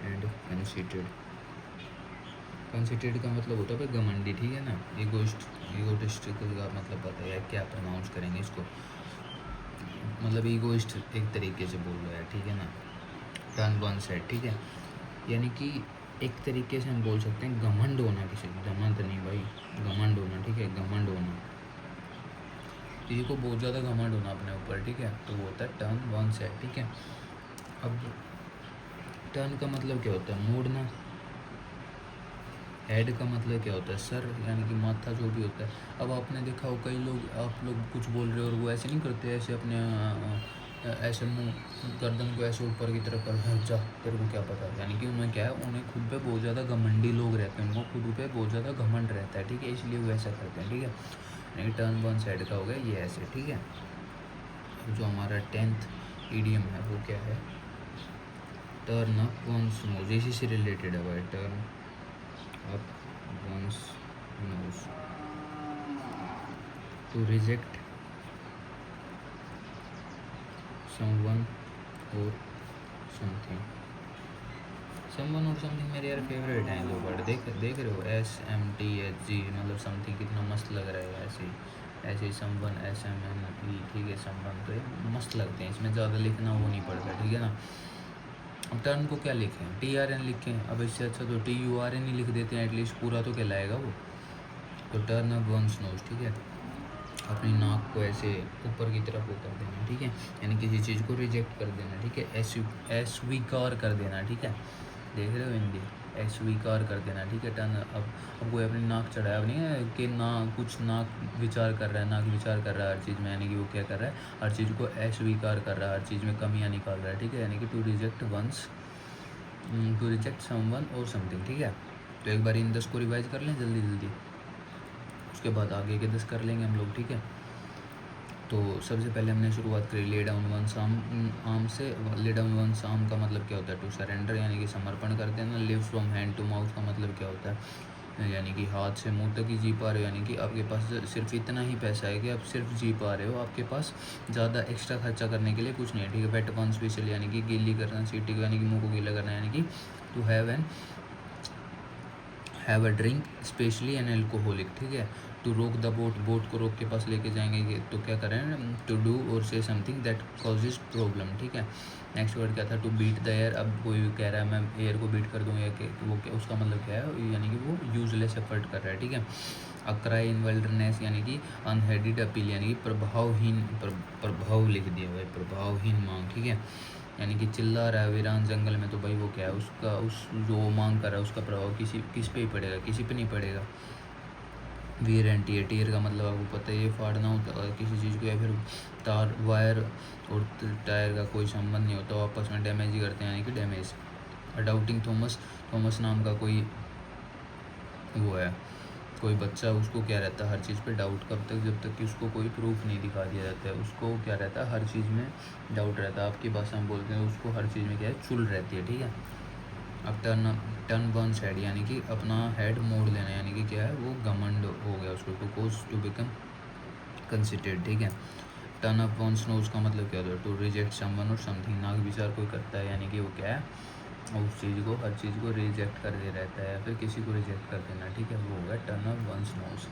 एंड कंसिटेड का मतलब होता है भाई घमंडी, ठीक है ना। ईगोइस्टिकल का मतलब पता है क्या प्रोनाउंस करेंगे इसको, मतलब ईगोइस्ट एक तरीके से बोल रहा है, ठीक है ना। टर्न वन साइड, ठीक है, यानी कि एक तरीके से हम बोल सकते हैं घमंड होना, किसी घमंड नहीं भाई, घमंड होना, ठीक है, घमंड होना, किसी को बहुत ज़्यादा घमंड होना अपने ऊपर, ठीक है। तो वो होता है टर्न वन साइड, ठीक है। अब टर्न का मतलब क्या होता है, मोड़ना। हेड का मतलब क्या होता है, सर, यानी कि माथा जो भी होता है। अब आपने देखा हो कई लोग, आप लोग कुछ बोल रहे हो और वो ऐसे नहीं करते, ऐसे अपने ऐसे मुंह गर्दन को ऐसे ऊपर की तरफ कर, जा तेरे को क्या पता, यानी कि उन्हें क्या है, उन्हें खुद पे बहुत ज़्यादा घमंडी लोग रहते हैं, उनको खुद पे बहुत ज़्यादा घमंड रहता है, ठीक है, इसलिए वो ऐसा करते हैं, ठीक है। यानी टर्न वन साइड का हो गया ये ऐसे, ठीक है। जो हमारा 10th इडियम है वो क्या है, टर्न अप वंस नोज, इसी से रिलेटेड है भाई, turn up one's nose, to reject someone or something। मेरे यार फेवरेट हैं दो वर्ड, देख रहे हो, SMTHG, मतलब समथिंग कितना मस्त लग रहा है, ऐसे ही समवन, SMN, ठीक है, समवन, तो ये मस्त लगते हैं, इसमें ज़्यादा लिखना वो नहीं पड़ता, ठीक है ना। अब टर्न को क्या लिखें, TRN लिखें, अब इससे अच्छा तो TURN ही लिख देते हैं, एटलीस्ट पूरा तो कहलाएगा वो। तो टर्न अप वंस नोज, ठीक है, अपनी नाक को ऐसे ऊपर की तरफ वो कर देना, ठीक है, यानी किसी चीज़ को रिजेक्ट कर देना, ठीक है, अस्वीकार कर देना, ठीक है, देख रहे हो हिंदी, अस्वीकार कर देना, ठीक है। टर्न अब कोई अपनी नाक चढ़ाया, अब नहीं है कि ना कुछ नाक विचार कर रहा है, नाक विचार कर रहा है हर चीज़ में, यानी कि वो क्या कर रहा है, हर चीज़ को अस्वीकार कर रहा है, हर चीज़ में कमियाँ निकाल रहा है, ठीक है, यानी कि टू रिजेक्ट समवन और समथिंग, ठीक है। तो एक बार इन 10 को रिवाइज कर लें जल्दी, उसके बाद आगे के 10 कर लेंगे हम लोग, ठीक है। तो सबसे पहले हमने शुरुआत करी ले डाउन वन आर्म से। ले डाउन वन आर्म का मतलब क्या होता है, टू सरेंडर, यानी कि समर्पण कर देना। Live from hand to mouth का मतलब क्या होता है, यानी कि हाथ से मुंह तक ही जी पा रहे हो, यानी कि आपके पास सिर्फ इतना ही पैसा है कि आप सिर्फ जी पा रहे हो, आपके पास ज़्यादा एक्स्ट्रा खर्चा करने के लिए कुछ नहीं है, ठीक है। वेट वन स्पेशल यानी कि गीली करना, सीटी यानी कि मुंह को गीला करना, यानी कि to have a drink especially an alcoholic, ठीक है। टू रोक द बोट, बोट को रोक के पास लेके जाएंगे तो क्या करें, टू डू और से समथिंग दैट कॉजेज प्रॉब्लम, ठीक है। नेक्स्ट वर्ड क्या था, टू बीट द एयर। अब कोई कह रहा है मैं एयर को बीट कर दूँ या कि वो क्या, उसका मतलब क्या है, यानी कि वो यूजलेस एफर्ट कर रहा है, ठीक है। अ क्राई इन विल्डरनेस यानी कि अनहेडेड अपील, यानी कि प्रभावहीन, प्रभाव लिख दिया भाई, प्रभावहीन मांग, ठीक है। यानी कि चिल्ला रहा है वीरान जंगल में, तो भाई वो क्या है, उसका उस जो मांग कर रहा है उसका प्रभाव किस पे ही पड़ेगा, किसी पे नहीं पड़ेगा। वीर एंड टीयर, टीयर का मतलब आपको पता है ये फाड़ना होता है किसी चीज़ को, या फिर तार वायर और टायर का कोई संबंध नहीं होता, आपस में डैमेज ही करते हैं, यानी कि डैमेज। डाउटिंग थॉमस, थॉमस नाम का कोई वो है, कोई बच्चा, उसको क्या रहता है हर चीज़ पे डाउट, कब तक, जब तक कि उसको कोई प्रूफ नहीं दिखा दिया जाता है, उसको क्या रहता है हर चीज़ में डाउट रहता है। आपकी भाषा में बोलते हैं उसको हर चीज़ में क्या है, चुल रहती है, ठीक है। अब टर्न वंस हेड यानी कि अपना हेड मोड़ लेना, यानी कि क्या है वो घमंड हो गया उसको, to cause to become conceited, ठीक है। टर्न अप वंस नोज का मतलब क्या होता है, टू रिजेक्ट समवन और समथिंग, नाक विचार कोई करता है, यानी कि वो क्या है उस चीज़ को, हर चीज़ को रिजेक्ट कर दे रहता है, या फिर किसी को रिजेक्ट कर देना, ठीक है, वो होगा टर्न अप वंस नोज।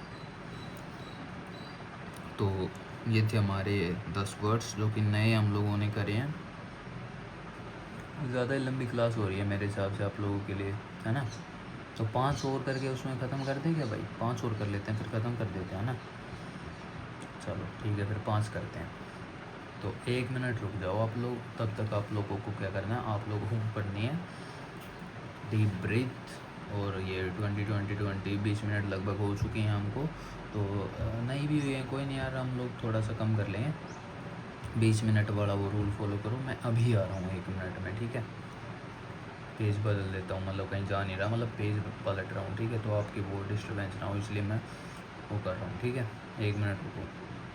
तो ये थे हमारे 10 वर्ड्स जो कि नए हम लोगों ने करे हैं। ज़्यादा ही लंबी क्लास हो रही है मेरे हिसाब से आप लोगों के लिए, है ना। तो 5 और करके उसमें ख़त्म कर दें क्या भाई, 5 और कर लेते हैं फिर ख़त्म कर देते हैं ना। चलो ठीक है, फिर 5 करते हैं। तो 1 मिनट रुक जाओ आप लोग, तब तक आप लोगों को क्या करना है, आप लोगों को पढ़नी है डीप ब्रीथ, और ये 20 मिनट लगभग हो चुके हैं हमको, तो नहीं भी हुए हैं कोई नहीं यार, हम लोग थोड़ा सा कम कर लेंगे। 20 मिनट वाला वो रूल फॉलो करो, मैं अभी आ रहा हूँ 1 मिनट में, ठीक है। पेज बदल देता हूँ, मतलब कहीं जा नहीं रहा, मतलब पेज पलट रहा हूँ, ठीक है, तो आपकी वो डिस्टर्बेंस ना हो इसलिए मैं वो कर रहा हूँ, ठीक है। 1 मिनट रुको।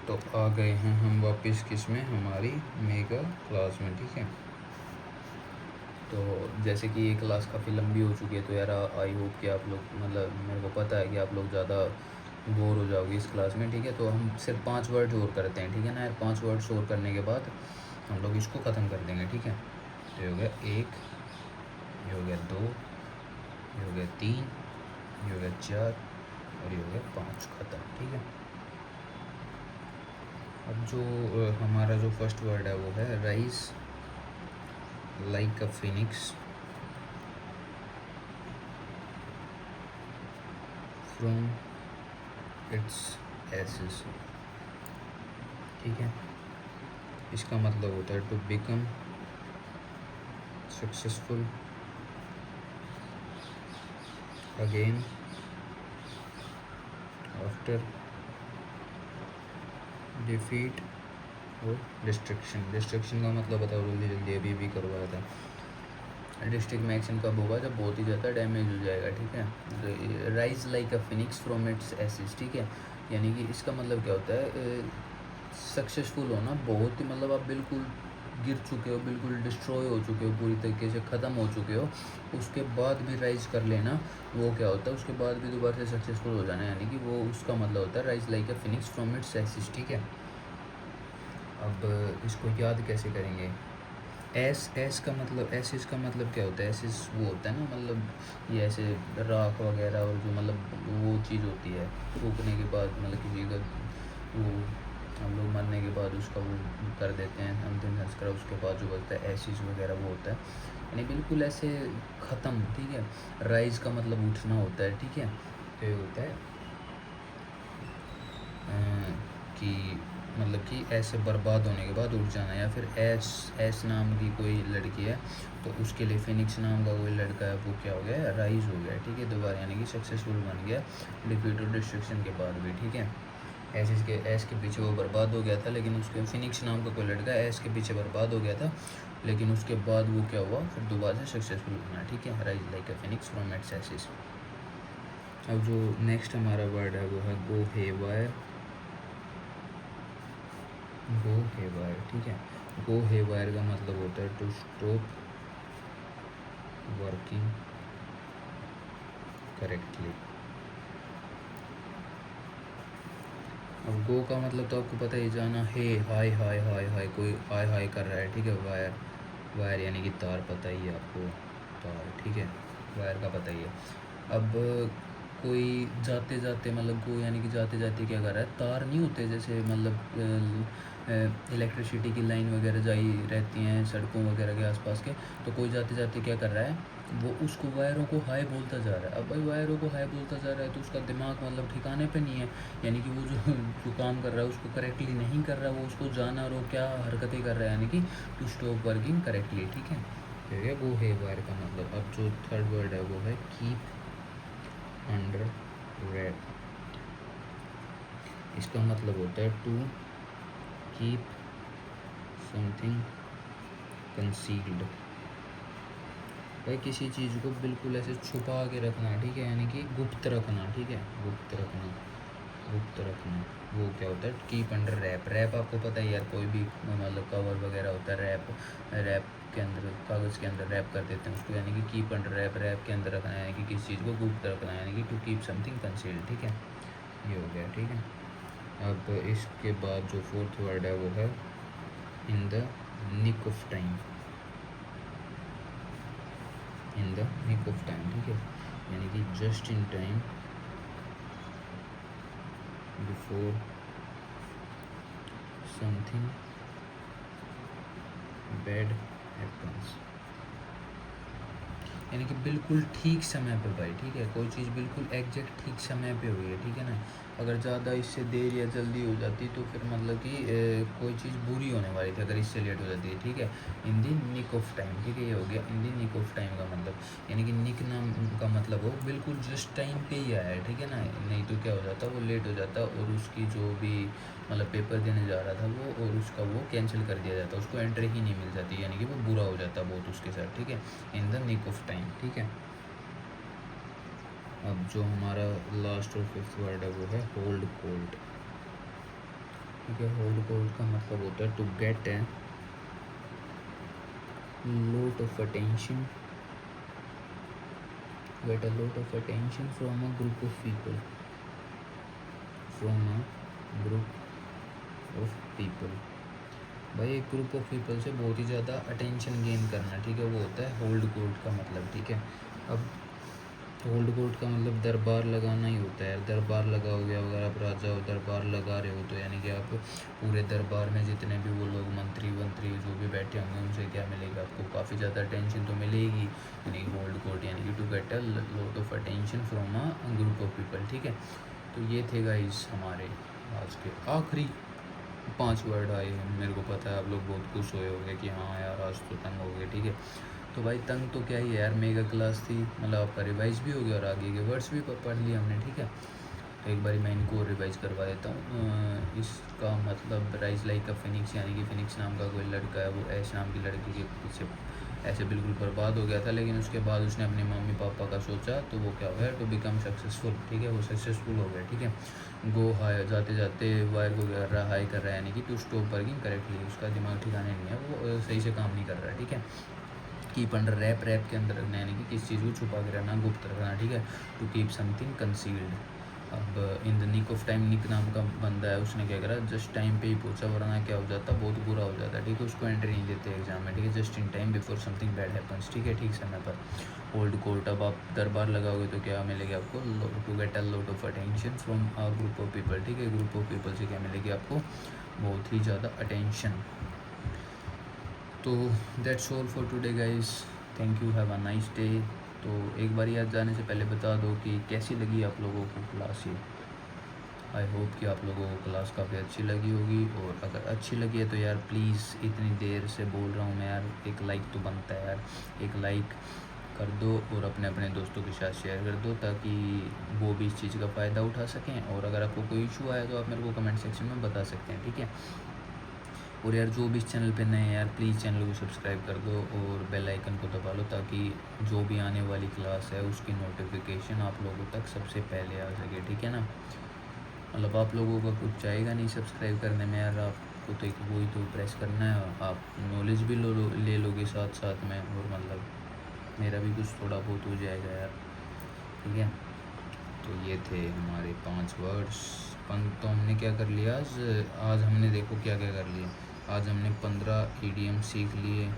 तो आ गए हैं हम वापस किस में, हमारी मेगा क्लास में, ठीक है। तो जैसे कि ये क्लास काफ़ी लंबी हो चुकी है, तो यार आई होप कि आप लोग, मतलब मेरे को पता है कि आप लोग ज़्यादा बोर हो जाओगे इस क्लास में, ठीक है। तो हम सिर्फ 5 वर्ड्स और करते हैं, ठीक है ना यार। 5 वर्ड्स और करने के बाद हम लोग इसको ख़त्म कर देंगे, ठीक है। तो ये हो गया 1, ये हो गया 2, ये हो गया 3, ये हो गया 4 और ये हो गया 5, ख़त्म, ठीक है। अब जो हमारा जो फर्स्ट वर्ड है वो है rise like a phoenix from its ashes, ठीक है। इसका मतलब होता है to become successful again after defeat और डिस्ट्रक्शन। डिस्ट्रक्शन का मतलब बताओ जल्दी जल्दी, अभी भी करवाया था। डिस्ट्रिक्ट में एक्शन कब होगा, जब बहुत ही ज़्यादा डैमेज हो जाएगा, ठीक है। Rise like a phoenix from its ashes, ठीक है। यानी कि इसका मतलब क्या होता है, सक्सेसफुल होना बहुत ही, मतलब आप बिल्कुल गिर चुके हो, बिल्कुल डिस्ट्रॉय हो चुके हो, पूरी तरीके से ख़त्म हो चुके हो, उसके बाद भी राइज कर लेना, वो क्या होता है, उसके बाद भी दोबारा से सक्सेसफुल हो जाना, यानी कि वो उसका मतलब होता है rise like a phoenix from its ashes, ठीक है। अब इसको याद कैसे करेंगे, एस का मतलब, एसिस का मतलब क्या होता है, एसिस वो होता है ना, मतलब ये ऐसे राख वगैरह, और जो मतलब वो चीज़ होती है फूकने के बाद, मतलब किसी का वो हम लोग मरने के बाद उसका वो कर देते हैं अंतिम संस्कार, उसके बाद जो बचता है एसिस वगैरह वो होता है, यानी बिल्कुल ऐसे ख़त्म, ठीक है। राइज का मतलब उठना होता है, ठीक है। तो ये होता है कि मतलब कि ऐसे बर्बाद होने के बाद उठ जाना, या फिर एस नाम की कोई लड़की है तो उसके लिए फिनिक्स नाम का कोई लड़का है, वो क्या हो गया, राइज हो गया, ठीक है, दोबारा, यानी कि सक्सेसफुल बन गया डिफीट और डिस्ट्रक्शन के बाद भी, ठीक है। एस के पीछे वो बर्बाद हो गया था, लेकिन उसके फिनिक्स नाम का कोई लड़का एस के पीछे बर्बाद हो गया था, लेकिन उसके बाद वो क्या हुआ, फिर दोबारा से सक्सेसफुल बना, ठीक है। Rise like a phoenix from its ashes. अब जो नेक्स्ट हमारा वर्ड है वो है गो हेवायर, गो हेवायर, ठीक है। गो हेवायर का मतलब होता है टू स्टॉप वर्किंग करेक्टली, अब गो का मतलब तो आपको पता ही, जाना है, हाय हाय हाय हाय, कोई हाय हाय कर रहा है, ठीक है। वायर, वायर यानी कि तार, पता ही है आपको, तार, ठीक है, वायर का पता ही है। अब कोई जाते जाते, मतलब गो यानी कि जाते जाते क्या कर रहा है, तार नहीं होते जैसे, मतलब इलेक्ट्रिसिटी की लाइन वगैरह जाई रहती हैं सड़कों वगैरह के आसपास के, तो कोई जाते जाते क्या कर रहा है, वो उसको वायरों को हाई बोलता जा रहा है। अब भाई वायरों को हाई बोलता जा रहा है तो उसका दिमाग मतलब ठिकाने पे नहीं है, यानी कि वो जो काम कर रहा है उसको करेक्टली नहीं कर रहा है, वो उसको जाना और वो क्या हरकतें कर रहा है, यानी कि टू स्टॉप वर्किंग करेक्टली, ठीक है। ठीक है, वो है वायर का मतलब। अब जो थर्ड वर्ड है वो है कीप अंडर रैप। इसका मतलब होता है टू कीप समथिंग कंसील्ड। भाई किसी चीज़ को बिल्कुल ऐसे छुपा के रखना, ठीक है, यानी कि गुप्त रखना, ठीक है, गुप्त रखना, गुप्त रखना। वो क्या होता है, कीप अंडर रैप। रैप आपको पता है यार, कोई भी मतलब कवर वगैरह होता है, रैप, रैप के अंदर, कागज़ के अंदर रैप कर देते हैं उसको, यानी कि कीप अंडर रैप, रैप के अंदर रखना, यानी कि किसी चीज़ को गुप्त रखना, यानी कि टू कीप समथिंग कंसील्ड, ठीक है, ये हो गया, ठीक है। अब इसके बाद जो फोर्थ वर्ड है वो है in the nick of time, in the nick of time, ठीक है, यानी कि just in time, before something bad happens, यानी कि बिल्कुल ठीक समय पे भाई, ठीक है, कोई चीज़ बिल्कुल एग्जैक्ट ठीक समय पे हुई है, ठीक है ना। अगर ज़्यादा इससे देर या जल्दी हो जाती तो फिर मतलब कि कोई चीज़ बुरी होने वाली थी अगर इससे लेट हो जाती है, ठीक है। इन दी निक ऑफ टाइम, ठीक है, ये हो गया इन दी निक ऑफ टाइम का मतलब, यानी कि निक नाम का मतलब हो बिल्कुल जस्ट टाइम पे ही आया है, ठीक है ना, नहीं तो क्या हो जाता, वो लेट हो जाता और उसकी जो भी मतलब पेपर देने जा रहा था वो, और उसका वो कैंसिल कर दिया जाता, उसको एंट्री ही नहीं मिल जाती, यानी कि वो बुरा हो जाता बहुत उसके साथ, ठीक है, in the nick of time, ठीक है। अब जो हमारा लास्ट और फिफ्थ वर्ड है वो है होल्ड कोल्ड, ठीक है। होल्ड कोल्ड का मतलब होता है to get a lot of attention, get a lot of attention from a group of people, from a group of people। भाई एक ग्रुप ऑफ पीपल से बहुत ही ज़्यादा अटेंशन गेन करना, ठीक है, वो होता है होल्ड कोर्ट का मतलब, ठीक है। अब होल्ड कोर्ट का मतलब दरबार लगाना ही होता है, दरबार लगाओगे अगर आप राजा हो, दरबार लगा रहे हो तो यानी कि आप पूरे दरबार में जितने भी वो लोग मंत्री वंत्री जो भी बैठे होंगे उनसे क्या मिलेगा, आपको काफ़ी ज़्यादा अटेंशन तो मिलेगी, यानी होल्ड कोर्ट यानी कि to get a lot of attention from a group of people, ठीक है। तो ये थे गाइस हमारे आज के आखिरी 5 वर्ड आए हैं। मेरे को पता है आप लोग बहुत खुश हुए होंगे कि हाँ यार आज तो तंग हो गए, ठीक है। तो भाई तंग तो क्या ही है यार, मेगा क्लास थी, मतलब आपका रिवाइज भी हो गया और आगे के वर्ड्स भी पढ़ लिए हमने, ठीक है। तो एक बार मैं इनको रिवाइज करवा देता हूँ। इसका मतलब राइज लाइक अ फिनिक्स, यानी कि फिनिक्स नाम का कोई लड़का है, वो ऐश नाम की लड़की के पीछे ऐसे बिल्कुल बर्बाद हो गया था, लेकिन उसके बाद उसने अपने मम्मी पापा का सोचा तो वो क्या हो गया, टू बिकम सक्सेसफुल, ठीक है, वो सक्सेसफुल हो गया, ठीक है। गो हाई, जाते जाते वायर को कर रहा, हाई कर रहा है, यानी कि टू स्टॉप वर्किंग करेक्टली, उसका दिमाग ठिकाने नहीं है, वो सही से काम नहीं कर रहा है, ठीक है। कीप अंडर रैप, रैप के अंदर रखना यानी कि किसी चीज़ को छुपा के रखना, गुप्त रखना, ठीक है। To keep something concealed. अब in the nick of time, nick नाम का बंदा है, उसने क्या करा, जस्ट टाइम पे ही पहुंचा, वरना क्या हो जाता, बहुत बुरा हो जाता, ठीक है, उसको एंट्री नहीं देते एग्जाम में, ठीक है। Just in time before something bad happens, ठीक है, ठीक समय पर। होल्ड कोर्ट, अब आप दरबार लगाओगे तो क्या मिलेगी आपको, to get a lot of attention from a group of people, ठीक है, ग्रुप ऑफ पीपल से क्या मिलेगी आपको, बहुत ही ज़्यादा अटेंशन। तो that's all for today guys, thank you, have a nice day. तो एक बार याद जाने से पहले बता दो कि कैसी लगी आप लोगों को क्लास ये। आई होप कि आप लोगों को क्लास काफ़ी अच्छी लगी होगी, और अगर अच्छी लगी है तो यार प्लीज़, इतनी देर से बोल रहा हूँ मैं यार, एक लाइक तो बनता है यार, एक लाइक कर दो और अपने अपने दोस्तों के साथ शेयर कर दो ताकि वो भी इस चीज़ का फ़ायदा उठा सकें। और अगर आपको कोई इशू आया तो आप मेरे को कमेंट सेक्शन में बता सकते हैं, ठीक है। और यार जो भी इस चैनल पे नए हैं यार, प्लीज़ चैनल को सब्सक्राइब कर दो और बेल आइकन को दबा लो ताकि जो भी आने वाली क्लास है उसकी नोटिफिकेशन आप लोगों तक सबसे पहले आ सके, ठीक है ना। मतलब आप लोगों का कुछ चाहेगा नहीं सब्सक्राइब करने में यार, आपको तो एक वही तो प्रेस करना है, आप नॉलेज भी ले लोगे साथ साथ में, और मतलब मेरा भी कुछ थोड़ा बहुत हो जाएगा यार, ठीक है। तो ये थे हमारे 5 वर्ड्स, तो हमने क्या कर लिया आज हमने देखो क्या क्या कर लिया। आज हमने 15 ईडीएम सीख लिए,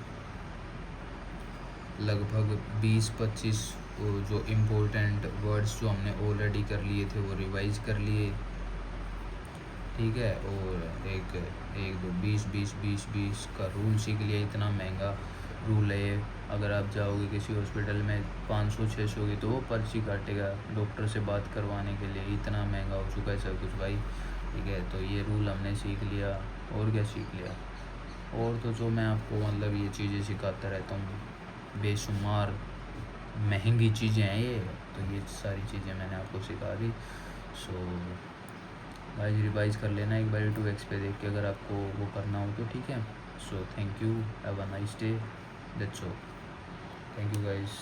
लगभग 20-25 जो इम्पोर्टेंट वर्ड्स जो हमने ऑलरेडी कर लिए थे वो रिवाइज कर लिए, ठीक है। और एक 20 का रूल सीख लिया। इतना महंगा रूल है, अगर आप जाओगे किसी हॉस्पिटल में 500-600 की तो वो पर्ची काटेगा डॉक्टर से बात करवाने के लिए। इतना महंगा हो चुका है सब कुछ भाई, ठीक है। तो ये रूल हमने सीख लिया। और क्या सीख लिया, और तो जो मैं आपको मतलब ये चीज़ें सिखाता रहता हूँ, बेशुमार महंगी चीज़ें हैं ये, तो ये सारी चीज़ें मैंने आपको सिखा दी। सो भाई रिवाइज कर लेना एक बार 2x पे देख के, अगर आपको वो करना हो तो, ठीक है। So thank you, have a nice day, that's all, thank you guys.